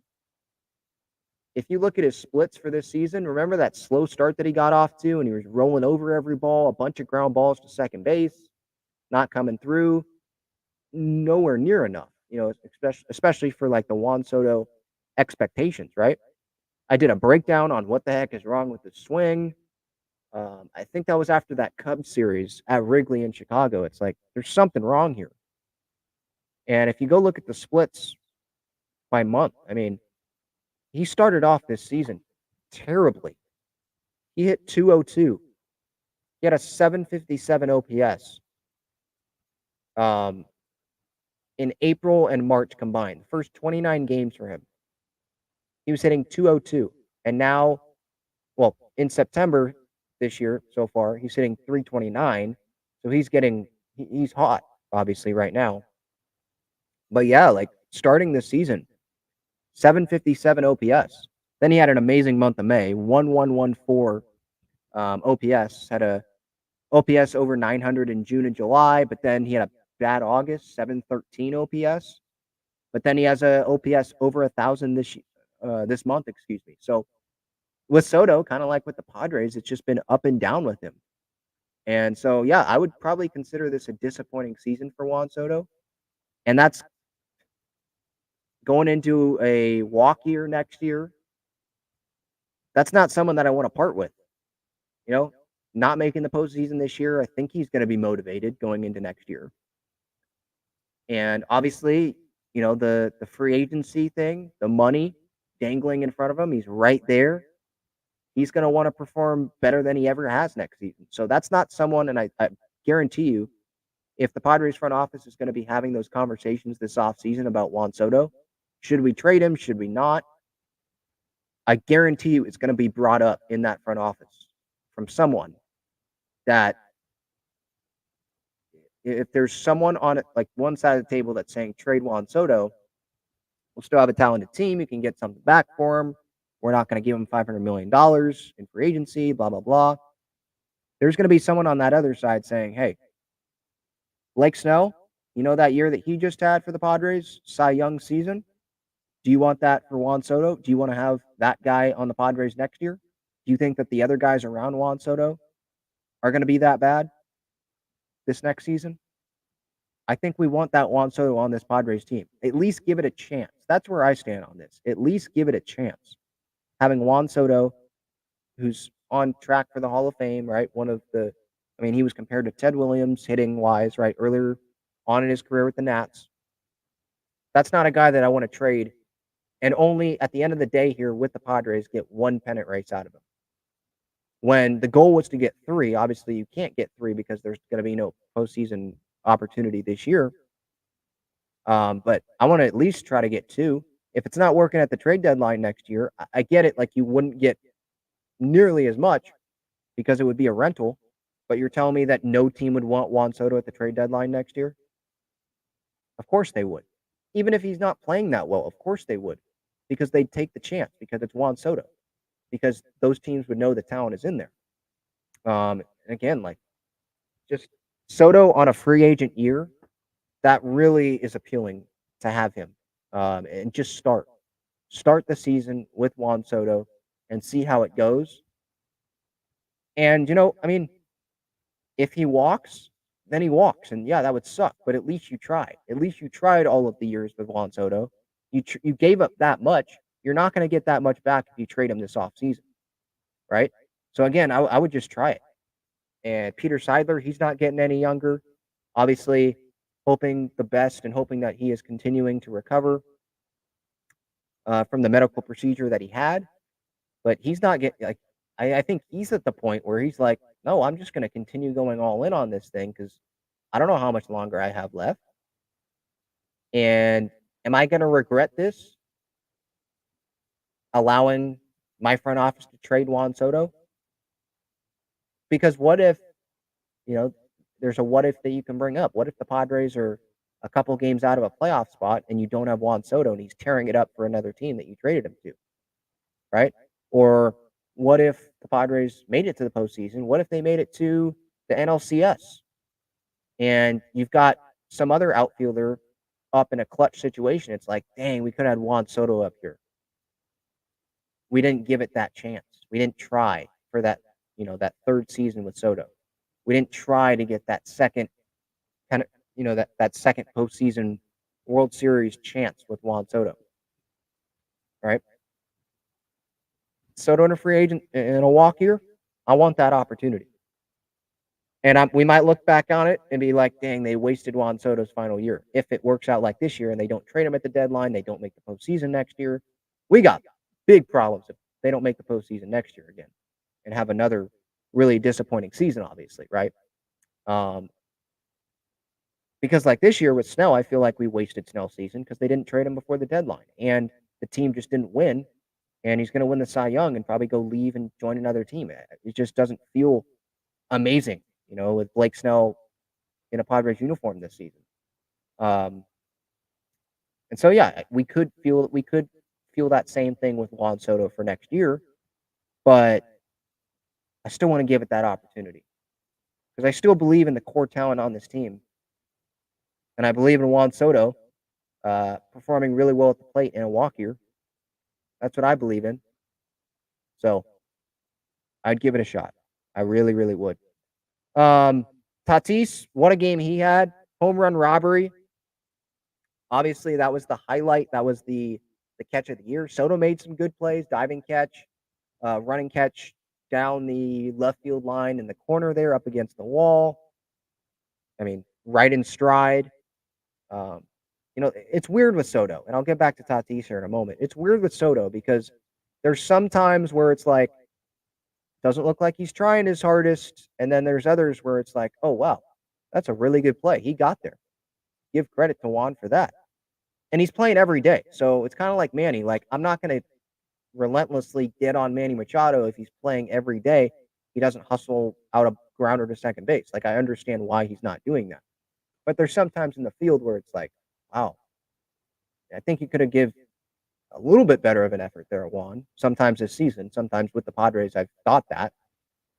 If you look at his splits for this season, remember that slow start that he got off to, and he was rolling over every ball, a bunch of ground balls to second base, not coming through, nowhere near enough, especially for like the Juan Soto expectations, right? I did a breakdown on what the heck is wrong with the swing. I think that was after that Cubs series at Wrigley in Chicago. It's like, there's something wrong here. And if you go look at the splits by month, I mean, he started off this season terribly. He hit 202. He had a 757 OPS in April and March combined. The first 29 games for him, he was hitting 202. And now, well, in September this year so far, he's hitting 329. So he's hot, obviously, right now. But yeah, like starting this season, 757 OPS. Then he had an amazing month of May, 1114 OPS. Had a OPS over 900 in June and July, but then he had a bad August, 713 OPS. But then he has a OPS over 1,000 this month, excuse me. So with Soto, kind of like with the Padres, it's just been up and down with him. And so, yeah, I would probably consider this a disappointing season for Juan Soto. And that's going into a walk year next year. That's not someone that I want to part with. You know, not making the postseason this year, I think he's going to be motivated going into next year. And obviously, you know, the free agency thing, the money dangling in front of him, he's right there. He's going to want to perform better than he ever has next season. So that's not someone, and I guarantee you, if the Padres front office is going to be having those conversations this offseason about Juan Soto, should we trade him? Should we not? I guarantee you it's going to be brought up in that front office from someone that if there's someone on it, like one side of the table that's saying trade Juan Soto, we'll still have a talented team. You can get something back for him. We're not going to give him $500 million in free agency, blah, blah, blah. There's going to be someone on that other side saying, hey, Blake Snell, you know that year that he just had for the Padres, Cy Young season? Do you want that for Juan Soto? Do you want to have that guy on the Padres next year? Do you think that the other guys around Juan Soto are going to be that bad this next season? I think we want that Juan Soto on this Padres team. At least give it a chance. That's where I stand on this. At least give it a chance. Having Juan Soto, who's on track for the Hall of Fame, right? He was compared to Ted Williams hitting wise, right? Earlier on in his career with the Nats. That's not a guy that I want to trade and only at the end of the day here with the Padres get one pennant race out of him. When the goal was to get 3, obviously you can't get 3 because there's going to be no postseason opportunity this year. But I want to at least try to get 2. If it's not working at the trade deadline next year, I get it. Like you wouldn't get nearly as much because it would be a rental. But you're telling me that no team would want Juan Soto at the trade deadline next year? Of course they would. Even if he's not playing that well, of course they would. Because they'd take the chance because it's Juan Soto. Because those teams would know the talent is in there. And again, like just Soto on a free agent year, that really is appealing to have him. And just start the season with Juan Soto and see how it goes. And, if he walks, then he walks. And yeah, that would suck, but at least you tried. At least you tried all of the years with Juan Soto. You gave up that much. You're not going to get that much back if you trade him this offseason, right? So again, I would just try it. And Peter Seidler, he's not getting any younger. Obviously, hoping the best and hoping that he is continuing to recover from the medical procedure that he had. But he's not getting like I think he's at the point where he's like, no, I'm just going to continue going all in on this thing because I don't know how much longer I have left. And am I going to regret this? Allowing my front office to trade Juan Soto? Because what if, there's a what if that you can bring up. What if the Padres are a couple games out of a playoff spot and you don't have Juan Soto and he's tearing it up for another team that you traded him to, right? Or what if the Padres made it to the postseason? What if they made it to the NLCS and you've got some other outfielder up in a clutch situation? It's like, dang, we could have had Juan Soto up here. We didn't give it that chance. We didn't try for that, that third season with Soto. We didn't try to get that second kind of, that second postseason World Series chance with Juan Soto. Right? Soto in a free agent in a walk year, I want that opportunity. And we might look back on it and be like, dang, they wasted Juan Soto's final year. If it works out like this year and they don't trade him at the deadline, they don't make the postseason next year, we got big problems if they don't make the postseason next year again and have another really disappointing season, obviously, right? Um, because like this year with Snell, I feel like we wasted Snell's season because they didn't trade him before the deadline. And the team just didn't win. And he's going to win the Cy Young and probably go leave and join another team. It just doesn't feel amazing, with Blake Snell in a Padres uniform this season. And so yeah, we could feel that same thing with Juan Soto for next year, but I still want to give it that opportunity because I still believe in the core talent on this team, and I believe in Juan Soto performing really well at the plate in a walk year. That's what I believe in. So I'd give it a shot. I really, really would. Tatis, what a game he had. Home run robbery. Obviously, that was the highlight. That was the catch of the year. Soto made some good plays, diving catch, running catch down the left field line in the corner there up against the wall. I mean, right in stride. It's weird with Soto, and I'll get back to Tatis here in a moment. It's weird with Soto because there's some times where it's like, doesn't look like he's trying his hardest, and then there's others where it's like, oh, wow, that's a really good play. He got there. Give credit to Juan for that. And he's playing every day. So it's kind of like Manny. Like, I'm not going to relentlessly get on Manny Machado if he's playing every day. He doesn't hustle out a grounder to second base. Like, I understand why he's not doing that. But there's sometimes in the field where it's like, wow, I think he could have give a little bit better of an effort there at Juan. Sometimes this season, sometimes with the Padres, I've thought that.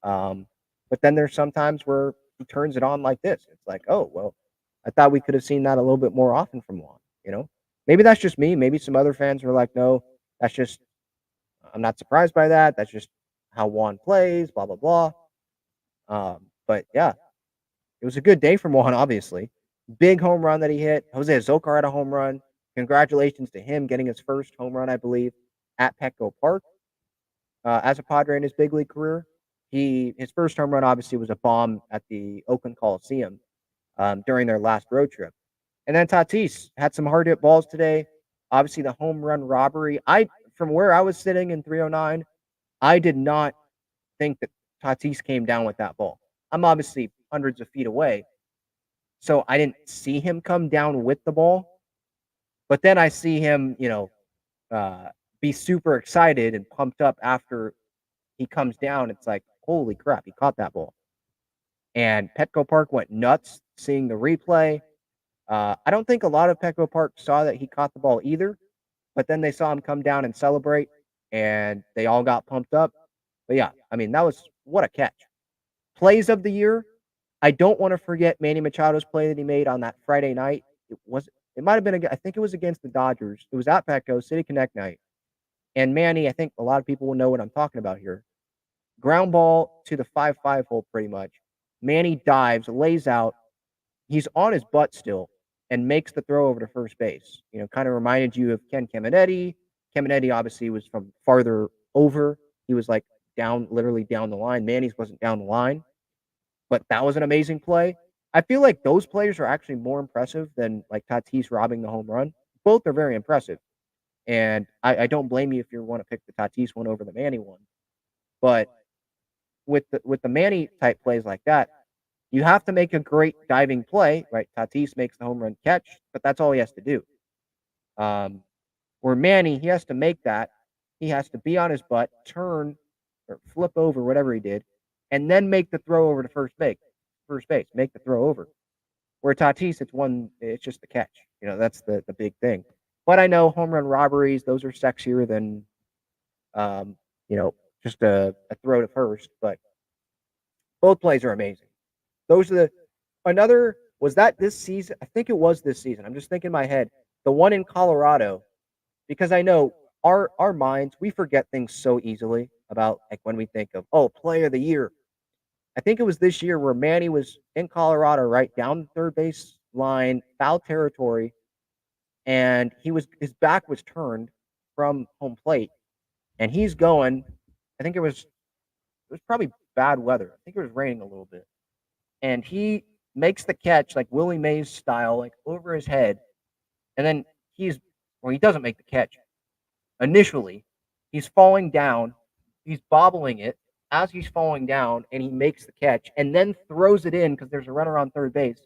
But then there's sometimes where he turns it on like this. It's like, oh, well, I thought we could have seen that a little bit more often from Juan, Maybe that's just me. Maybe some other fans were like, no, that's just, I'm not surprised by that. That's just how Juan plays, blah, blah, blah. But yeah, it was a good day from Juan, obviously. Big home run that he hit. Jose Azocar had a home run. Congratulations to him getting his first home run, I believe, at Petco Park as a Padre in his big league career. His first home run obviously was a bomb at the Oakland Coliseum during their last road trip. And then Tatis had some hard hit balls today. Obviously, the home run robbery. From where I was sitting in 309, I did not think that Tatis came down with that ball. I'm obviously hundreds of feet away, so I didn't see him come down with the ball. But then I see him, be super excited and pumped up after he comes down. It's like, holy crap, he caught that ball. And Petco Park went nuts seeing the replay. I don't think a lot of Petco Park saw that he caught the ball either, but then they saw him come down and celebrate, and they all got pumped up. But yeah, I mean, what a catch. Plays of the year, I don't want to forget Manny Machado's play that he made on that Friday night. It might have been, I think it was against the Dodgers. It was at Petco, City Connect night. And Manny, I think a lot of people will know what I'm talking about here. Ground ball to the 5-5 hole pretty much. Manny dives, lays out. He's on his butt still and makes the throw over to first base. Kind of reminded you of Ken Caminetti. Caminetti obviously was from farther over. He was like literally down the line. Manny's wasn't down the line. But that was an amazing play. I feel like those players are actually more impressive than like Tatis robbing the home run. Both are very impressive. And I don't blame you if you want to pick the Tatis one over the Manny one. But with the Manny type plays like that, you have to make a great diving play, right? Tatis makes the home run catch, but that's all he has to do. Where Manny, he has to make that. He has to be on his butt, turn, or flip over, whatever he did, and then make the throw over to first base. Make the throw over. Where Tatis, it's just the catch. That's the big thing. But I know home run robberies, those are sexier than, just a throw to first. But both plays are amazing. Those are was that this season? I think it was this season. I'm just thinking in my head. The one in Colorado, because I know our minds, we forget things so easily about like when we think of, play of the year. I think it was this year where Manny was in Colorado, right down the third base line, foul territory, and his back was turned from home plate, and he's going. I think it was probably bad weather. I think it was raining a little bit. and he makes the catch like Willie Mays style, like over his head, and then he doesn't make the catch initially. He's falling down, he's bobbling it as he's falling down, and he makes the catch and then throws it in because there's a runner on third base,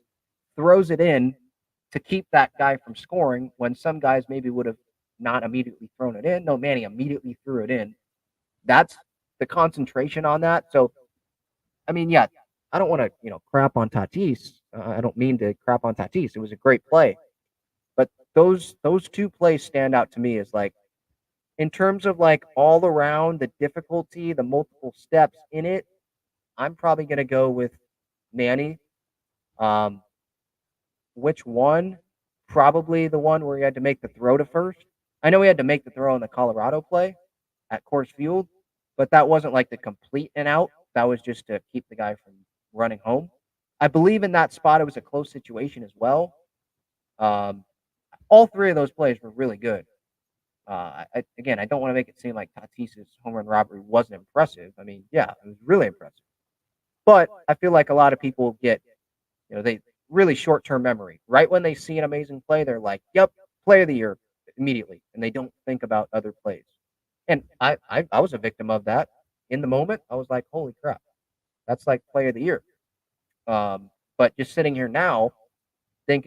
throws it in to keep that guy from scoring when some guys maybe would have not immediately thrown it in. No, Manny immediately threw it in. That's the concentration on that. So, I mean, yeah, I don't want to, crap on Tatis. I don't mean to crap on Tatis. It was a great play, but those two plays stand out to me as like in terms of like all around the difficulty, the multiple steps in it. I'm probably gonna go with Manny. Um, which one? Probably the one where he had to make the throw to first. I know he had to make the throw on the Colorado play at Coors Field, but that wasn't like the complete and out. That was just to keep the guy from running home. I believe in that spot it was a close situation as well. Um, all three of those plays were really good. Again, I don't want to make it seem like Tatis's home run robbery wasn't impressive. I mean, yeah, it was really impressive. But I feel like a lot of people get, they really short term memory. Right when they see an amazing play, they're like, "Yep, play of the year," immediately, and they don't think about other plays. And I was a victim of that. In the moment, I was like, "Holy crap, that's like play of the year." But just sitting here now,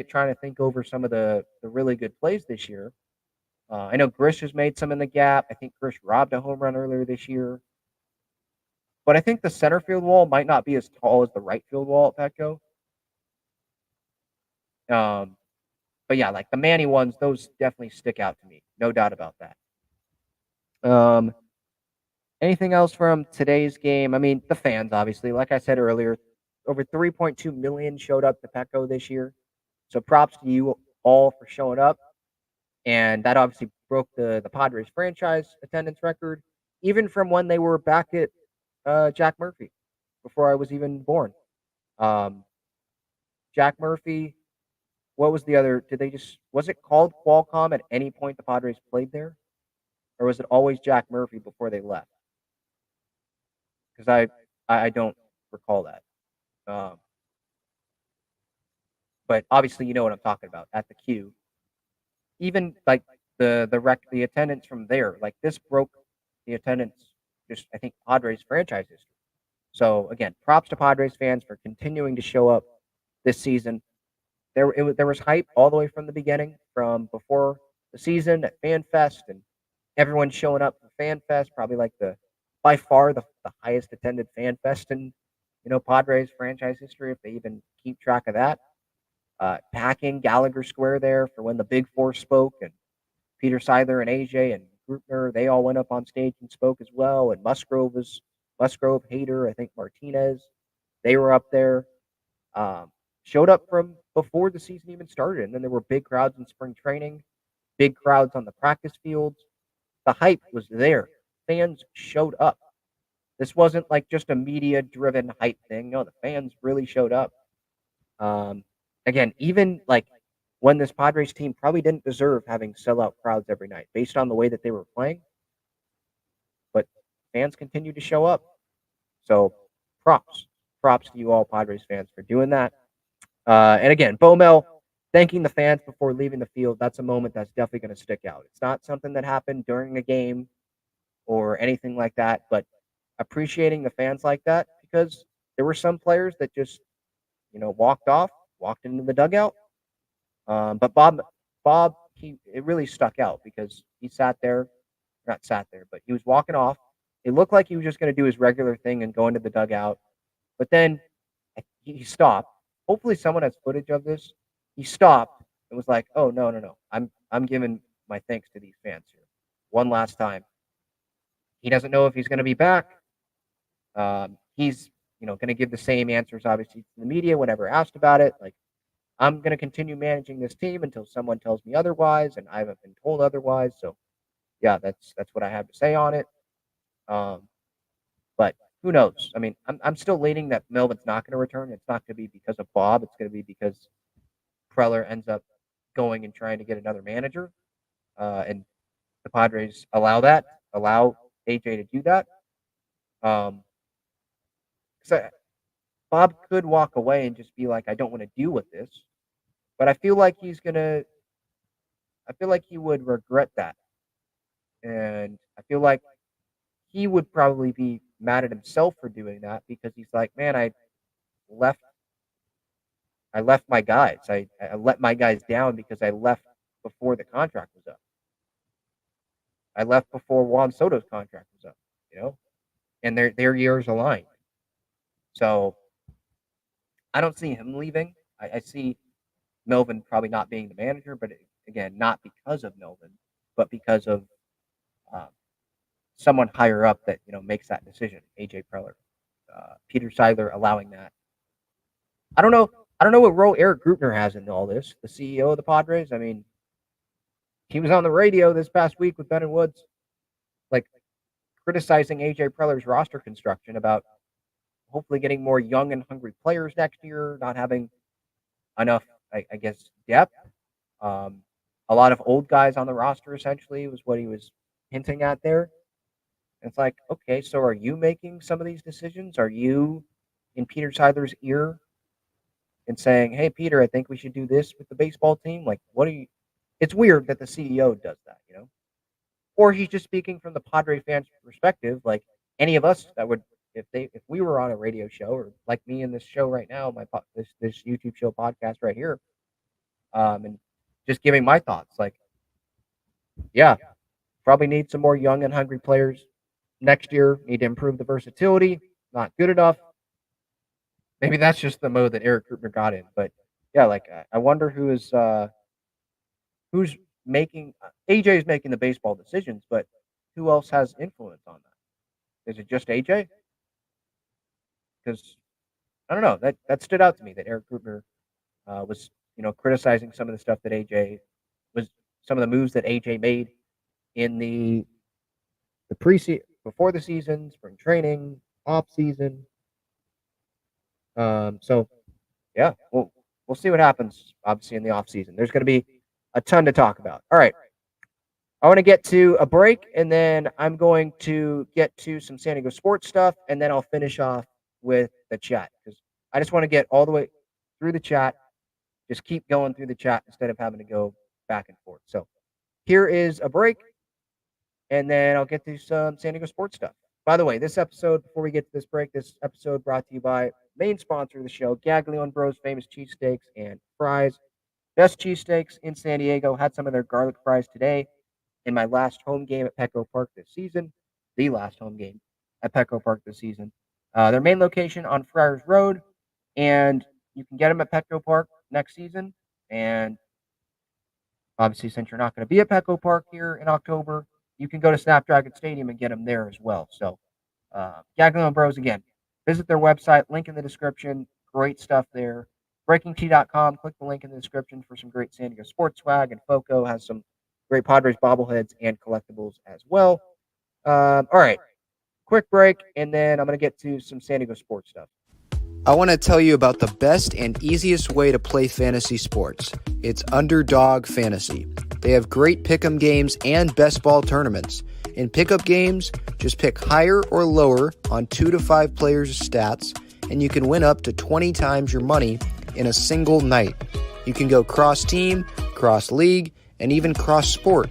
trying to think over some of the really good plays this year. I know Grish has made some in the gap. I think Grish robbed a home run earlier this year. But I think the center field wall might not be as tall as the right field wall at Petco. Um, but yeah, like the Manny ones, those definitely stick out to me. No doubt about that. Anything else from today's game? I mean, the fans, obviously, like I said earlier, over 3.2 million showed up to Petco this year. So props to you all for showing up. And that obviously broke the Padres franchise attendance record, even from when they were back at Jack Murphy before I was even born. Um, Jack Murphy, what was the other? Was it called Qualcomm at any point the Padres played there? Or was it always Jack Murphy before they left? Because I don't recall that. Um, but obviously, you know what I'm talking about at the Q. Even like the attendance from there, like this broke the attendance. Just I think Padres franchise history. So again, props to Padres fans for continuing to show up this season. There was hype all the way from the beginning, from before the season at FanFest, and everyone showing up for FanFest. Probably like by far the highest attended FanFest in Padres franchise history, if they even keep track of that. Packing Gallagher Square there for when the Big Four spoke, and Peter Seidler and AJ and Grupner, they all went up on stage and spoke as well. And Musgrove, Hader, I think Martinez, they were up there. Showed up from before the season even started, and then there were big crowds in spring training, big crowds on the practice fields. The hype was there. Fans showed up. This wasn't like just a media-driven hype thing. No, the fans really showed up. Again, even like when this Padres team probably didn't deserve having sellout crowds every night based on the way that they were playing, but fans continue to show up. So props to you all Padres fans for doing that. And again, Bomel thanking the fans before leaving the field. That's a moment that's definitely going to stick out. It's not something that happened during a game or anything like that, but appreciating the fans like that, because there were some players that just, walked into the dugout. But Bob, it really stuck out because he not sat there, but he was walking off. It looked like he was just going to do his regular thing and go into the dugout. But then he stopped. Hopefully someone has footage of this. He stopped and was like, "Oh, no. I'm giving my thanks to these fans here one last time." He doesn't know if he's going to be back. He's, going to give the same answers, obviously, to the media whenever asked about it. Like, I'm going to continue managing this team until someone tells me otherwise, and I haven't been told otherwise. So, yeah, that's what I have to say on it. But who knows? I mean, I'm still leaning that Melvin's not going to return. It's not going to be because of Bob. It's going to be because Preller ends up going and trying to get another manager, and the Padres allow AJ to do that. So Bob could walk away and just be like, I don't want to deal with this. But I feel like he would regret that. And I feel like he would probably be mad at himself for doing that because he's like, man, left I left my guys. I let my guys down because I left before the contract was up. I left before Juan Soto's contract was up, and their years aligned. So I don't see him leaving. I see Melvin probably not being the manager, but again, not because of Melvin, but because of someone higher up that makes that decision. AJ Preller, Peter Seidler allowing that. I don't know what role Eric Greupner has in all this. The CEO of the Padres. I mean, he was on the radio this past week with Ben and Woods, like criticizing AJ Preller's roster construction about hopefully getting more young and hungry players next year, not having enough, I guess, depth. A lot of old guys on the roster, essentially, was what he was hinting at there. And it's like, okay, so are you making some of these decisions? Are you in Peter Seidler's ear and saying, hey, Peter, I think we should do this with the baseball team? Like, what are you? It's weird that the CEO does that, Or he's just speaking from the Padre fans' perspective, like any of us that would, if we were on a radio show or like me in this show right now, this YouTube show podcast right here, and just giving my thoughts, like, yeah, probably need some more young and hungry players next year. Need to improve the versatility. Not good enough. Maybe that's just the mode that Eric Greupner got in. But yeah, like I wonder who's making AJ is making the baseball decisions, but who else has influence on that? Is it just AJ? Because I don't know. That stood out to me that Eric Greupner was criticizing some of the stuff that AJ was, some of the moves that AJ made in the preseason, before the season, spring training, off season. So yeah, we'll see what happens. Obviously, in the off season, there's going to be a ton to talk about. All right, I want to get to a break, and then I'm going to get to some San Diego sports stuff, and then I'll finish off with the chat because I just want to get all the way through the chat. Just keep going through the chat instead of having to go back and forth. So here is a break, and then I'll get to some San Diego sports stuff. By the way, this episode, before we get to this break, this episode brought to you by main sponsor of the show, Gaglione Bros Famous Cheesesteaks and Fries. Best cheesesteaks in San Diego. Had some of their garlic fries today in my last home game at Petco Park this season. The last home game at Petco Park this season. Their main location on Friars Road, and you can get them at Petco Park next season. And obviously, since you're not going to be at Petco Park here in October, you can go to Snapdragon Stadium and get them there as well. So, Gaglione Bros, again, visit their website, link in the description. Great stuff there. BreakingT.com, click the link in the description for some great San Diego sports swag. And Foco has some great Padres bobbleheads and collectibles as well. All right, quick break, and then I'm going to get to some San Diego sports stuff. I want to tell you about the best and easiest way to play fantasy sports. It's Underdog Fantasy. They have great pick'em games and best ball tournaments. In pickup games, just pick higher or lower on 2 to 5 players' stats, and you can win up to 20 times your money in a single night. You can go cross-team, cross-league, and even cross-sport.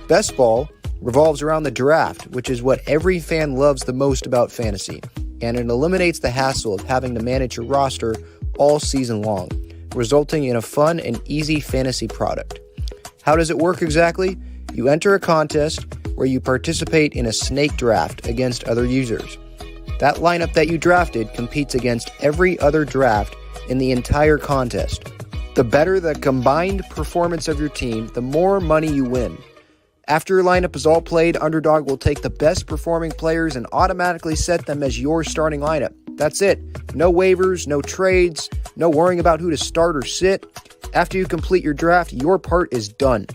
Best ball revolves around the draft, which is what every fan loves the most about fantasy, and it eliminates the hassle of having to manage your roster all season long, resulting in a fun and easy fantasy product. How does it work exactly? You enter a contest where you participate in a snake draft against other users. That lineup that you drafted competes against every other draft in the entire contest. The better the combined performance of your team, the more money you win. After your lineup is all played, Underdog will take the best performing players and automatically set them as your starting lineup. That's it. No waivers, no trades, no worrying about who to start or sit. After you complete your draft, your part is done.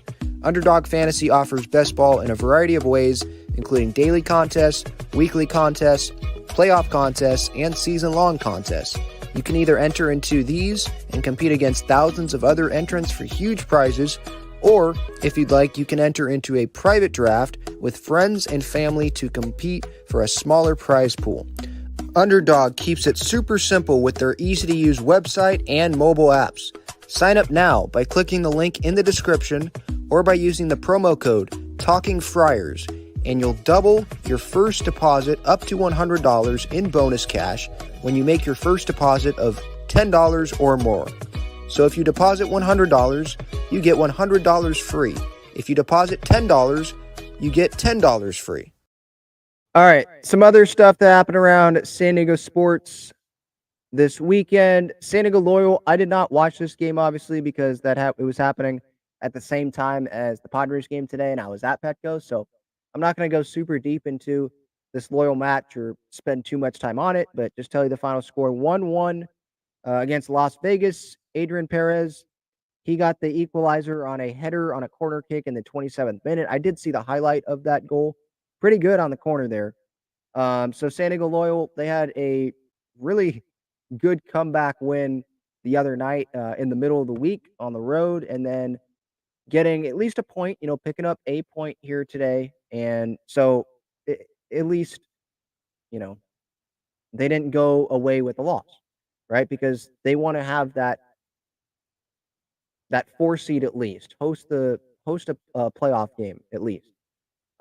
Underdog Fantasy offers best ball in a variety of ways, including daily contests, weekly contests, playoff contests, and season-long contests. You can either enter into these and compete against thousands of other entrants for huge prizes, or, if you'd like, you can enter into a private draft with friends and family to compete for a smaller prize pool. Underdog keeps it super simple with their easy-to-use website and mobile apps. Sign up now by clicking the link in the description or by using the promo code TALKINGFRIARS, and you'll double your first deposit up to $100 in bonus cash when you make your first deposit of $10 or more. So if you deposit $100, you get $100 free. If you deposit $10, you get $10 free. All right, some other stuff that happened around San Diego sports this weekend. San Diego Loyal, I did not watch this game, obviously, because it was happening at the same time as the Padres game today, and I was at Petco, so I'm not going to go super deep into this Loyal match or spend too much time on it, but just tell you the final score. 1-1 against Las Vegas. Adrian Perez, he got the equalizer on a header on a corner kick in the 27th minute. I did see the highlight of that goal. Pretty good on the corner there. So San Diego Loyal, they had a really good comeback win the other night in the middle of the week on the road, and then getting at least a point, picking up a point here today. And so at least, they didn't go away with a loss, right? Because they want to have that 4 seed at least, host a playoff game at least.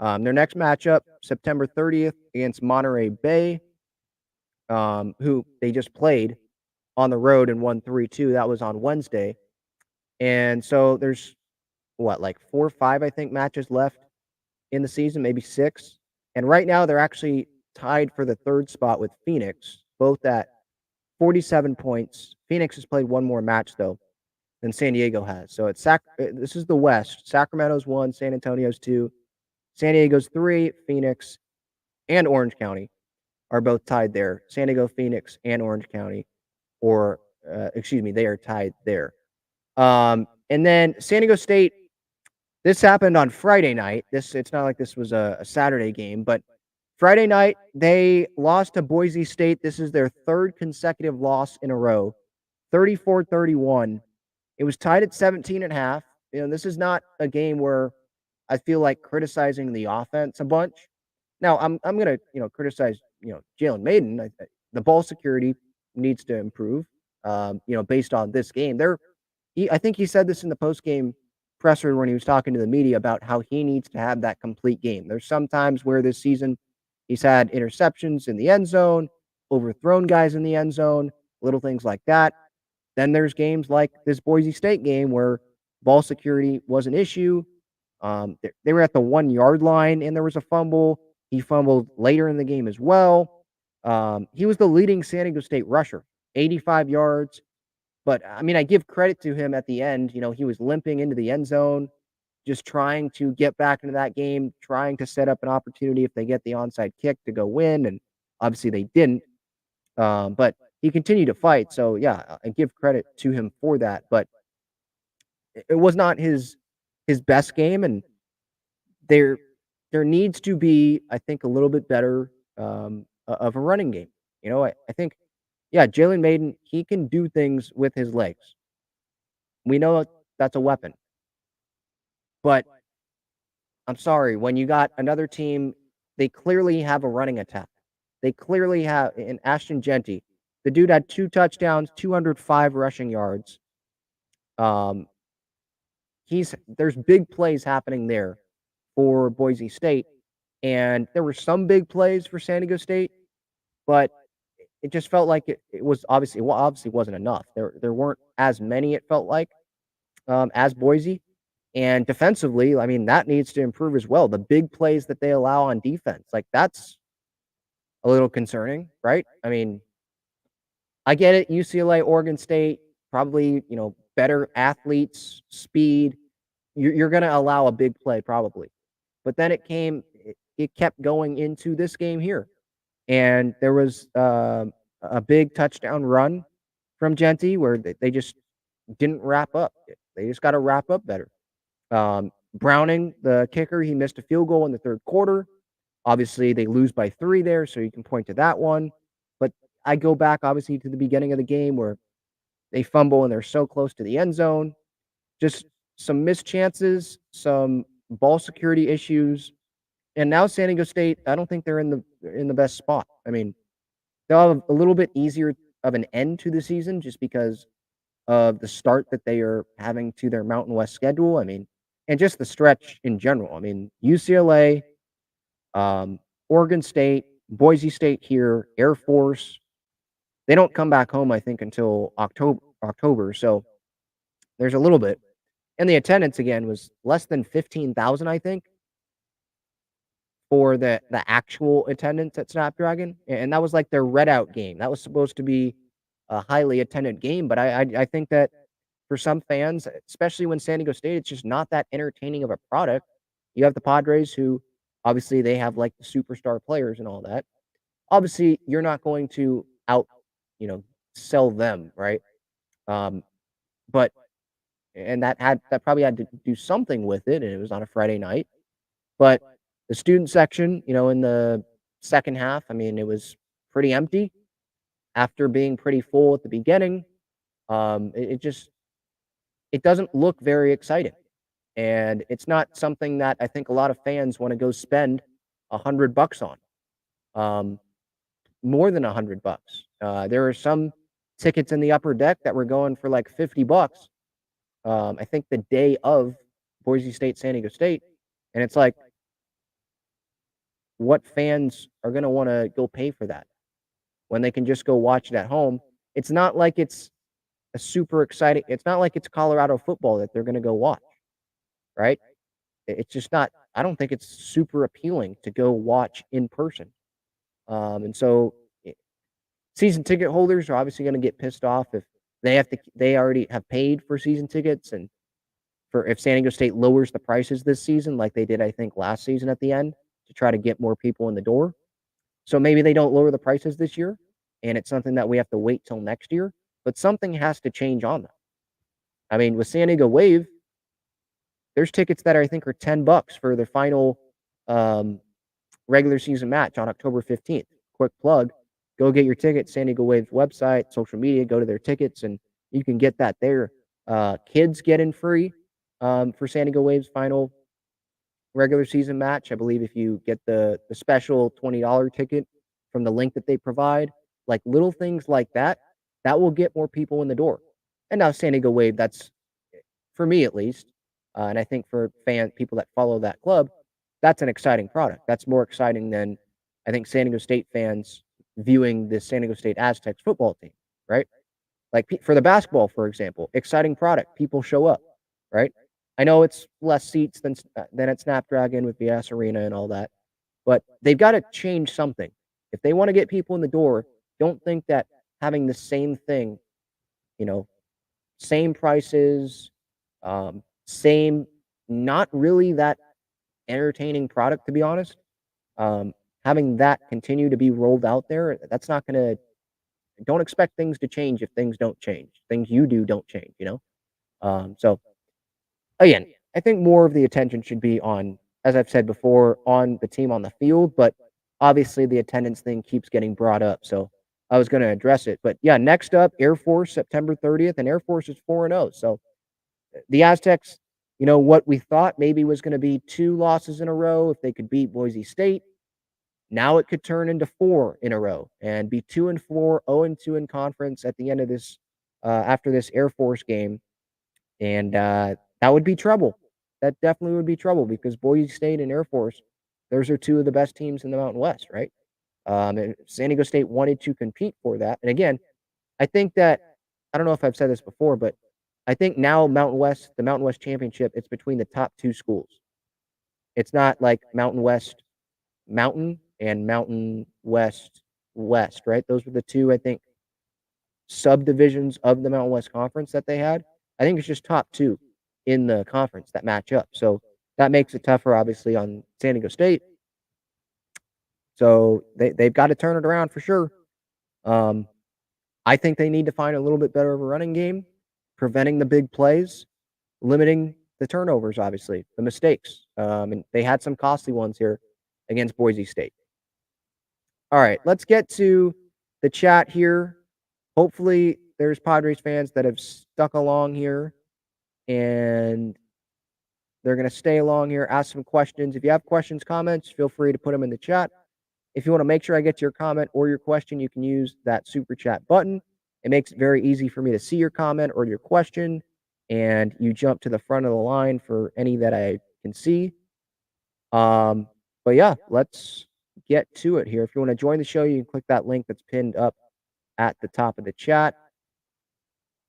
Their next matchup, September 30th against Monterey Bay, who they just played on the road and won 3-2. That was on Wednesday. And so there's, 4 or 5, I think, matches left in the season, maybe 6. And right now they're actually tied for the 3rd spot with Phoenix, both at 47 points. Phoenix has played one more match, though, than San Diego has. So this is the West. Sacramento's 1, San Antonio's 2. San Diego's 3, Phoenix, and Orange County are both tied there. San Diego, Phoenix, and Orange County, they are tied there. And then San Diego State, this happened on Friday night. It's not like this was a Saturday game, but Friday night, they lost to Boise State. This is their 3rd consecutive loss in a row, 34-31. It was tied at 17.5. This is not a game where I feel like criticizing the offense a bunch. Now, I'm going to, criticize, Jalen Maiden. The ball security needs to improve, based on this game. I think he said this in the post-game presser when he was talking to the media about how he needs to have that complete game. There's some times where this season he's had interceptions in the end zone, overthrown guys in the end zone, little things like that. Then there's games like this Boise State game where ball security was an issue. They were at the 1-yard line and there was a fumble. He fumbled later in the game as well. He was the leading San Diego State rusher, 85 yards. But, I give credit to him at the end. He was limping into the end zone, just trying to get back into that game, trying to set up an opportunity if they get the onside kick to go win. And obviously they didn't. But he continued to fight. So, yeah, I give credit to him for that. But it was not his best game. And there needs to be, I think, a little bit better of a running game. I think, Jalen Maiden, he can do things with his legs. We know that's a weapon. But I'm sorry, when you got another team, they clearly have a running attack. They clearly have, in Ashton Genty, the dude had 2 touchdowns, 205 rushing yards. There's big plays happening there for Boise State, and there were some big plays for San Diego State, but it just felt like it was obviously wasn't enough. There weren't as many, it felt like, as Boise. And defensively, that needs to improve as well. The big plays that they allow on defense, that's a little concerning, right? I get it. UCLA, Oregon State, probably, better athletes, speed. You're going to allow a big play probably. But then it kept going into this game here. And there was a big touchdown run from Genty where they just didn't wrap up. They just got to wrap up better. Browning, the kicker, he missed a field goal in the 3rd quarter. Obviously, they lose by 3 there, so you can point to that one. But I go back, obviously, to the beginning of the game where they fumble and they're so close to the end zone. Just some missed chances, some ball security issues. And now San Diego State, I don't think they're in the best spot. they'll have a little bit easier of an end to the season just because of the start that they are having to their Mountain West schedule. I mean, and just the stretch in general. I mean, UCLA, um, Oregon State, Boise State here, Air Force. They don't come back home, I think, until October. So there's a little bit. And the attendance again was less than 15,000, I think, for the actual attendance at Snapdragon. And that was like their readout game. That was supposed to be a highly attended game. But I think that for some fans, especially when San Diego State, it's just not that entertaining of a product. You have the Padres who obviously they have like the superstar players and all that. Obviously, you're not going to you know, sell them, right? Um, but and that probably had to do something with it, and it was on a Friday night. But the student section, you know, in the second half, I mean, it was pretty empty after being pretty full at the beginning. It just it doesn't look very exciting, and it's not something that I think a lot of fans want to go spend $100 on. Um, More than $100. There are some tickets in the upper deck that were going for like $50. I think the day of Boise State, San Diego State, and it's like, what fans are going to want to go pay for that when they can just go watch it at home? It's not like it's a super exciting. It's not like it's Colorado football that they're going to go watch, right? It's just not. I don't think it's super appealing to go watch in person. And so season ticket holders are obviously going to get pissed off if they already have paid for season tickets, and for if San Diego State lowers the prices this season like they did I think last season at the end to try to get more people in the door. So maybe they don't lower the prices this year, and it's something that we have to wait till next year, but something has to change on that. I mean, with San Diego Wave, there's tickets that I think are $10 for the final um, regular season match on October 15th. Quick plug, go get your ticket, San Diego Wave's website, social media, go to their tickets, and you can get that there. Kids get in free for San Diego Wave's final regular season match. I believe if you get the special $20 ticket from the link that they provide, like little things like that, that will get more people in the door. And now San Diego Wave, that's for me at least, and I think for people that follow that club, that's an exciting product. That's more exciting than I think San Diego State fans viewing the San Diego State Aztecs football team, right? Like for the basketball, for example, exciting product. People show up, right? I know it's less seats than at Snapdragon with BS Arena and all that, but they've got to change something. If they want to get people in the door, don't think that having the same thing, you know, same prices, same, not really that entertaining product, to be honest. Um, Having that continue to be rolled out there, that's not going to, don't expect things to change if things don't change. Things you do don't change, you know? So again, I think more of the attention should be on, as I've said before, on the team on the field, but obviously the attendance thing keeps getting brought up. So I was going to address it. But yeah, next up, Air Force, September 30th, and Air Force is 4-0. So the Aztecs, you know, what we thought maybe was going to be 2 losses in a row if they could beat Boise State. Now it could turn into 4 in a row and be 2-4, 0-2 in conference at the end of this, after this Air Force game. And that would be trouble. That definitely would be trouble because Boise State and Air Force, those are 2 of the best teams in the Mountain West, right? And San Diego State wanted to compete for that. And again, I think that, I don't know if I've said this before, but I think now the Mountain West Championship, it's between the top 2 schools. It's not like Mountain West Mountain and Mountain West West, right? Those were the 2, I think, subdivisions of the Mountain West Conference that they had. I think it's just top 2 in the conference that match up. So that makes it tougher, obviously, on San Diego State. So they've got to turn it around for sure. I think they need to find a little bit better of a running game, preventing the big plays, limiting the turnovers, obviously, the mistakes. And they had some costly ones here against Boise State. All right, let's get to the chat here. Hopefully, there's Padres fans that have stuck along here, and they're going to stay along here, ask some questions. If you have questions, comments, feel free to put them in the chat. If you want to make sure I get to your comment or your question, you can use that super chat button. It makes it very easy for me to see your comment or your question, and you jump to the front of the line for any that I can see. But yeah, let's get to it here. If you want to join the show, you can click that link that's pinned up at the top of the chat.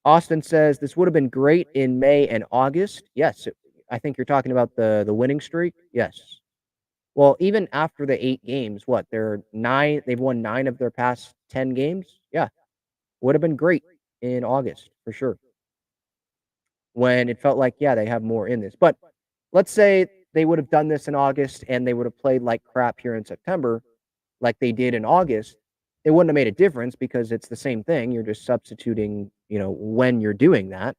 Austin says this would have been great in May and August. Yes, I think you're talking about the winning streak. Yes. Well, even after the 8 games, what? They've won 9 of their past 10 games. Yeah. Would have been great in August for sure. When it felt like, yeah, they have more in this. But let's say they would have done this in August and they would have played like crap here in September, like they did in August. It wouldn't have made a difference because it's the same thing. You're just substituting, when you're doing that.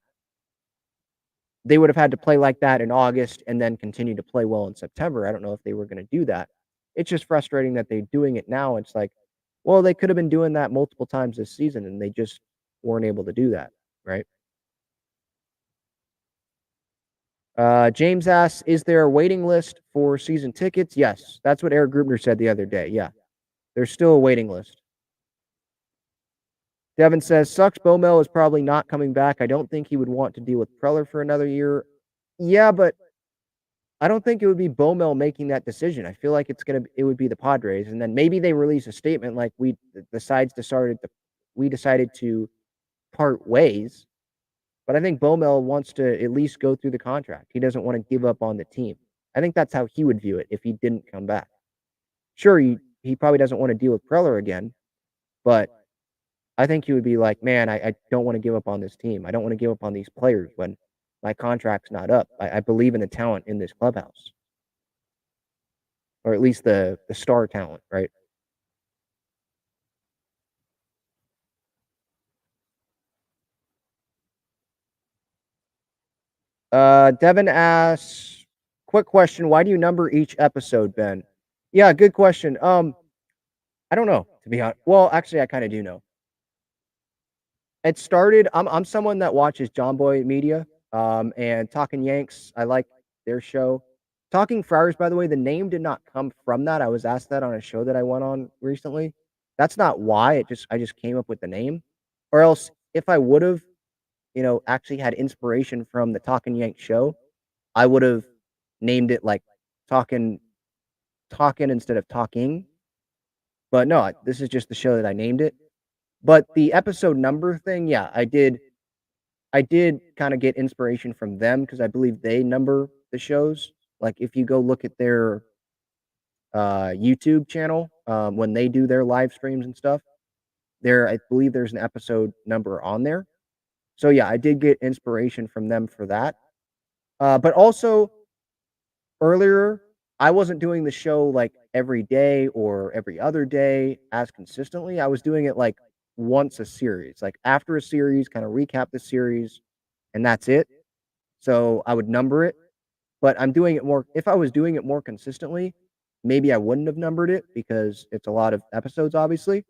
They would have had to play like that in August and then continue to play well in September. I don't know if they were going to do that. It's just frustrating that they're doing it now. It's like, well, they could have been doing that multiple times this season and they just weren't able to do that, right? James asks, is there a waiting list for season tickets? Yes, that's what Eric Grubner said the other day. Yeah, there's still a waiting list. Devin says, sucks Bomel is probably not coming back. I don't think he would want to deal with Preller for another year. Yeah, but I don't think it would be Bomel making that decision. I feel like it would be the Padres, and then maybe they release a statement like we decided to part ways. But I think Bomel wants to at least go through the contract. He doesn't want to give up on the team. I think that's how he would view it if he didn't come back. Sure, he probably doesn't want to deal with Preller again, but I think he would be like, man, I don't want to give up on this team. I don't want to give up on these players when my contract's not up. I believe in the talent in this clubhouse, or at least the star talent, right? Devin asks, quick question: why do you number each episode, Ben? Yeah, good question. I don't know, to be honest. Well, actually, I kind of do know. It started. I'm someone that watches John Boy Media, and Talking Yanks. I like their show. Talking Friars, by the way, the name did not come from that. I was asked that on a show that I went on recently. That's not why. I just came up with the name. Or else, if I would have, actually had inspiration from the Talking Yanks show, I would have named it like Talking instead of Talking. But no, this is just the show that I named it. But the episode number thing, yeah, I did kind of get inspiration from them because I believe they number the shows. Like if you go look at their YouTube channel, when they do their live streams and stuff, I believe there's an episode number on there. So yeah, I did get inspiration from them for that. But also earlier, I wasn't doing the show like every day or every other day as consistently. I was doing it like once a series, like after a series, kind of recap the series, and that's it. So I would number it, but I'm doing it more. If I was doing it more consistently, maybe I wouldn't have numbered it because it's a lot of episodes, obviously.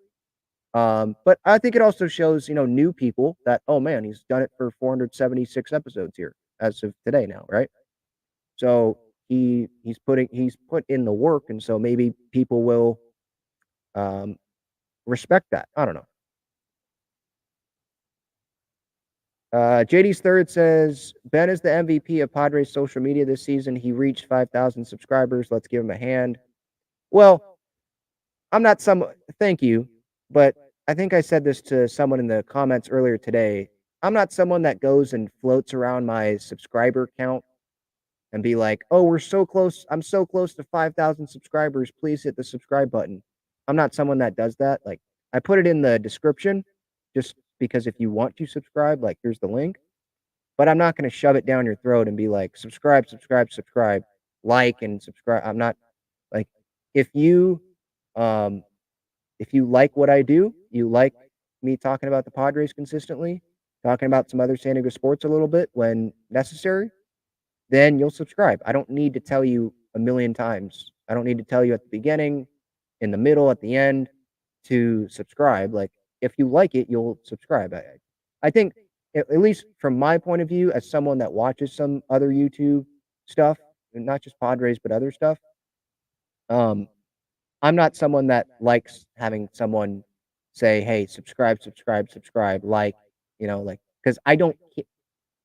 But I think it also shows, new people that, oh man, he's done it for 476 episodes here as of today now, right? So he's put in the work, and so maybe people will respect that. I don't know. JD's third says Ben is the MVP of Padres social media this season. He reached 5,000 subscribers. Let's give him a hand. Well, I'm not thank you, but I think I said this to someone in the comments earlier today. I'm not someone that goes and floats around my subscriber count and be like, oh, we're so close. I'm so close to 5,000 subscribers. Please hit the subscribe button. I'm not someone that does that. Like, I put it in the description just because if you want to subscribe, like, here's the link. But I'm not going to shove it down your throat and be like, subscribe, like and subscribe. I'm not like, if you like what I do, you like me talking about the Padres consistently, talking about some other San Diego sports a little bit when necessary, then you'll subscribe. I don't need to tell you a million times. I don't need to tell you at the beginning, in the middle, at the end to subscribe. Like, if you like it, you'll subscribe. I think, at least from my point of view, as someone that watches some other YouTube stuff, not just Padres, but other stuff, I'm not someone that likes having someone say, "Hey, subscribe, subscribe, subscribe," like, like because I don't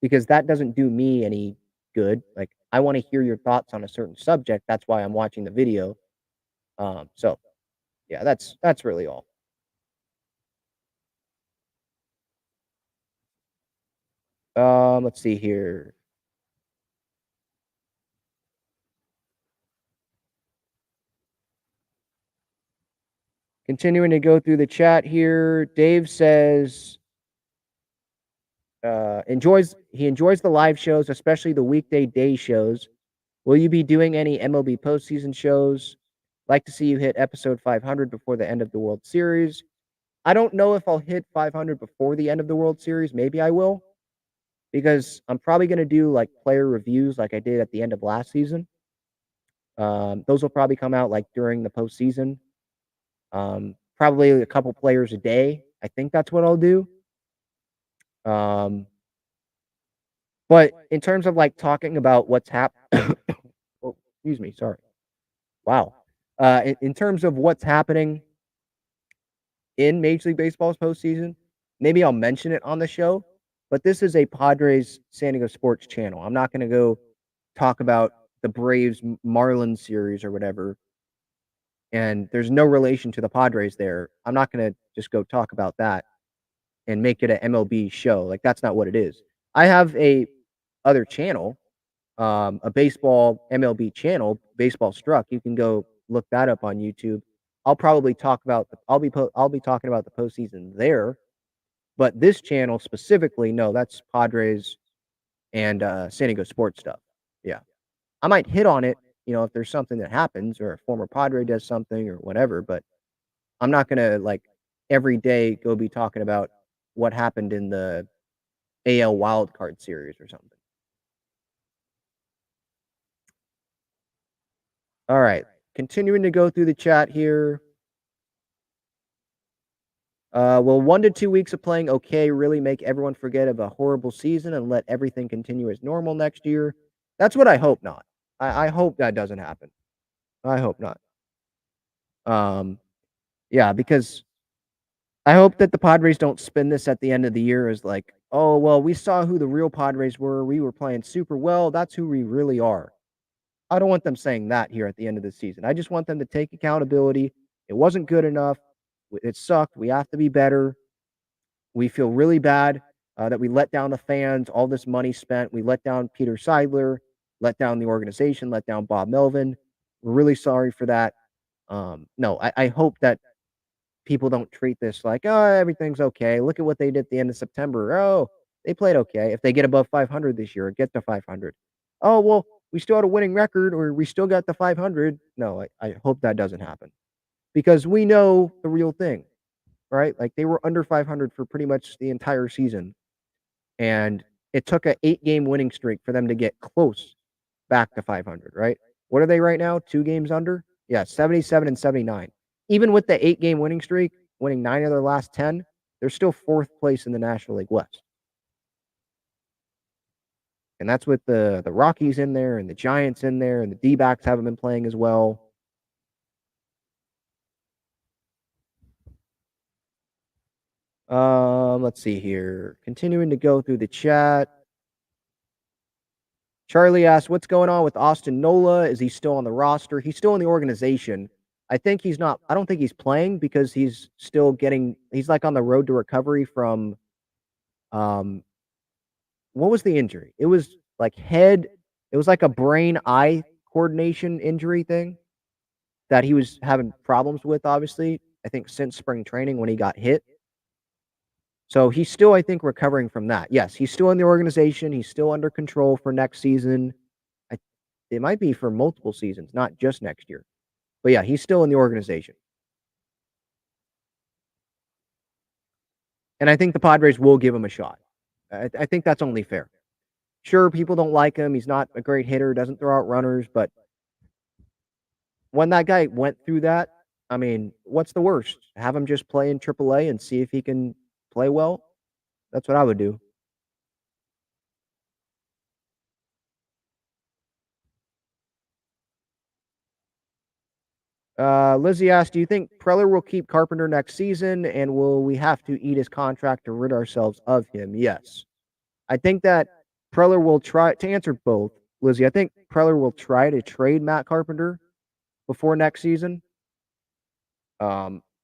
because that doesn't do me any good. Like, I wanna hear your thoughts on a certain subject, that's why I'm watching the video. So, yeah, that's really all. Let's see here. Continuing to go through the chat here, Dave says, enjoys the live shows, especially the weekday day shows. Will you be doing any MLB postseason shows? Like to see you hit episode 500 before the end of the World Series. I don't know if I'll hit 500 before the end of the World Series. Maybe I will, because I'm probably going to do like player reviews like I did at the end of last season. Those will probably come out like during the postseason. Probably a couple players a day. I think that's what I'll do. Um, but in terms of like talking about what's happening, oh, excuse me, sorry. Wow. In terms of what's happening in Major League Baseball's postseason, maybe I'll mention it on the show. But this is a Padres San Diego Sports channel. I'm not going to go talk about the Braves Marlins series or whatever. And there's no relation to the Padres there. I'm not going to just go talk about that and make it an MLB show. Like, that's not what it is. I have a other channel, a baseball MLB channel, Baseball Struck. You can go look that up on YouTube. I'll probably talk about I'll be talking about the postseason there, but this channel specifically, no, that's Padres and San Diego sports stuff. Yeah, I might hit on it, if there's something that happens or a former Padre does something or whatever, but I'm not gonna like every day go be talking about what happened in the AL wild card series or something. All right, continuing to go through the chat here. Will 1 to 2 weeks of playing okay really make everyone forget of a horrible season and let everything continue as normal next year? That's what I hope not. I hope that doesn't happen. I hope not. Um, yeah, because I hope that the Padres don't spin this at the end of the year as like, oh, well, we saw who the real Padres were. We were playing super well. That's who we really are. I don't want them saying that here at the end of the season. I just want them to take accountability. It wasn't good enough. It sucked. We have to be better. We feel really bad that we let down the fans, all this money spent. We let down Peter Seidler, let down the organization, let down Bob Melvin. We're really sorry for that. No, I hope that people don't treat this like, oh, everything's okay. Look at what they did at the end of September. Oh, they played okay. If they get above 500 this year, or get to 500. Oh, well, we still had a winning record or we still got the 500. No, I hope that doesn't happen because we know the real thing, right? Like they were under 500 for pretty much the entire season. And it took a 8-game winning streak for them to get close back to 500, right? What are they right now? 2 games under? Yeah, 77 and 79. Even with the 8-game winning streak, winning 9 of their last 10, they're still 4th place in the National League West. And that's with the Rockies in there and the Giants in there and the D-backs haven't been playing as well. Let's see here. Continuing to go through the chat. Charlie asked, what's going on with Austin Nola? Is he still on the roster? He's still in the organization. I think he's not. I don't think he's playing because he's still he's like on the road to recovery from, what was the injury? It was like it was like a brain eye coordination injury thing that he was having problems with, obviously, I think since spring training when he got hit. So he's still, I think, recovering from that. Yes, he's still in the organization. He's still under control for next season. It might be for multiple seasons, not just next year. But yeah, he's still in the organization. And I think the Padres will give him a shot. I think that's only fair. Sure, people don't like him. He's not a great hitter, doesn't throw out runners. But when that guy went through that, I mean, what's the worst? Have him just play in AAA and see if he can play well? That's what I would do. Lizzie asked, do you think Preller will keep Carpenter next season, and will we have to eat his contract to rid ourselves of him? Yes. I think that Preller will try to answer both, Lizzie. I think Preller will try to trade Matt Carpenter before next season.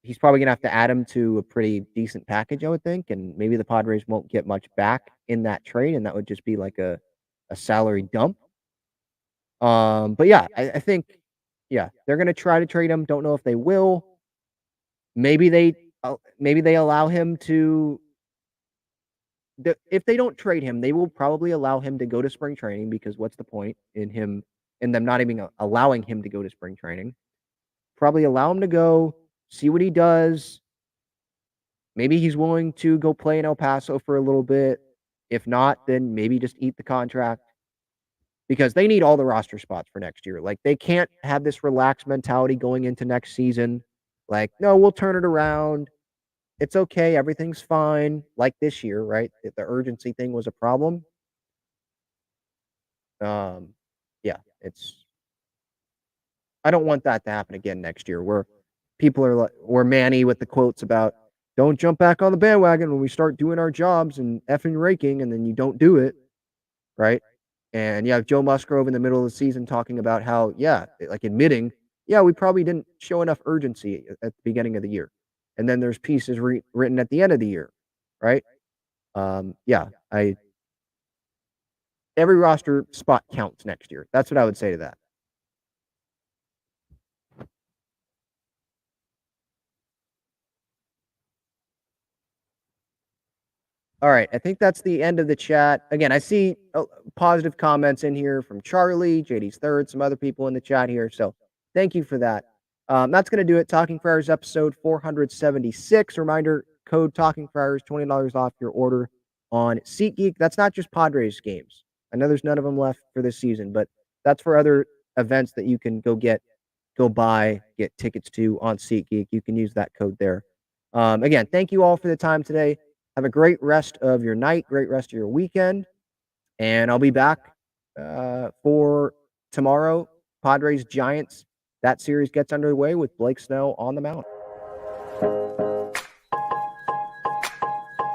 He's probably gonna have to add him to a pretty decent package, I would think, and maybe the Padres won't get much back in that trade, and that would just be like a salary dump. But yeah, I think they're gonna try to trade him. Don't know if they will. Maybe they allow him to. If they don't trade him, they will probably allow him to go to spring training, because what's the point in them not even allowing him to go to spring training? Probably allow him to go, see what he does. Maybe he's willing to go play in El Paso for a little bit. If not, then maybe just eat the contract, because they need all the roster spots for next year. Like, they can't have this relaxed mentality going into next season. Like, no, we'll turn it around. It's okay. Everything's fine. Like this year, right? The urgency thing was a problem. Yeah, I don't want that to happen again next year, where people are like, or Manny with the quotes about, don't jump back on the bandwagon when we start doing our jobs and effing raking, and then you don't do it, right? And you have Joe Musgrove in the middle of the season talking about how, like admitting, we probably didn't show enough urgency at the beginning of the year. And then there's pieces written at the end of the year, right? Every roster spot counts next year. That's what I would say to that. All right, I think that's the end of the chat. Again, I see positive comments in here from Charlie, JD's Third, some other people in the chat here. So thank you for that. That's going to do it. Talking Friars episode 476. Reminder, code Talking Friars, $20 off your order on SeatGeek. That's not just Padres games. I know there's none of them left for this season, but that's for other events that you can go buy, get tickets to on SeatGeek. You can use that code there. Again, thank you all for the time today. Have a great rest of your night, great rest of your weekend. And I'll be back for tomorrow, Padres Giants. That series gets underway with Blake Snell on the mound.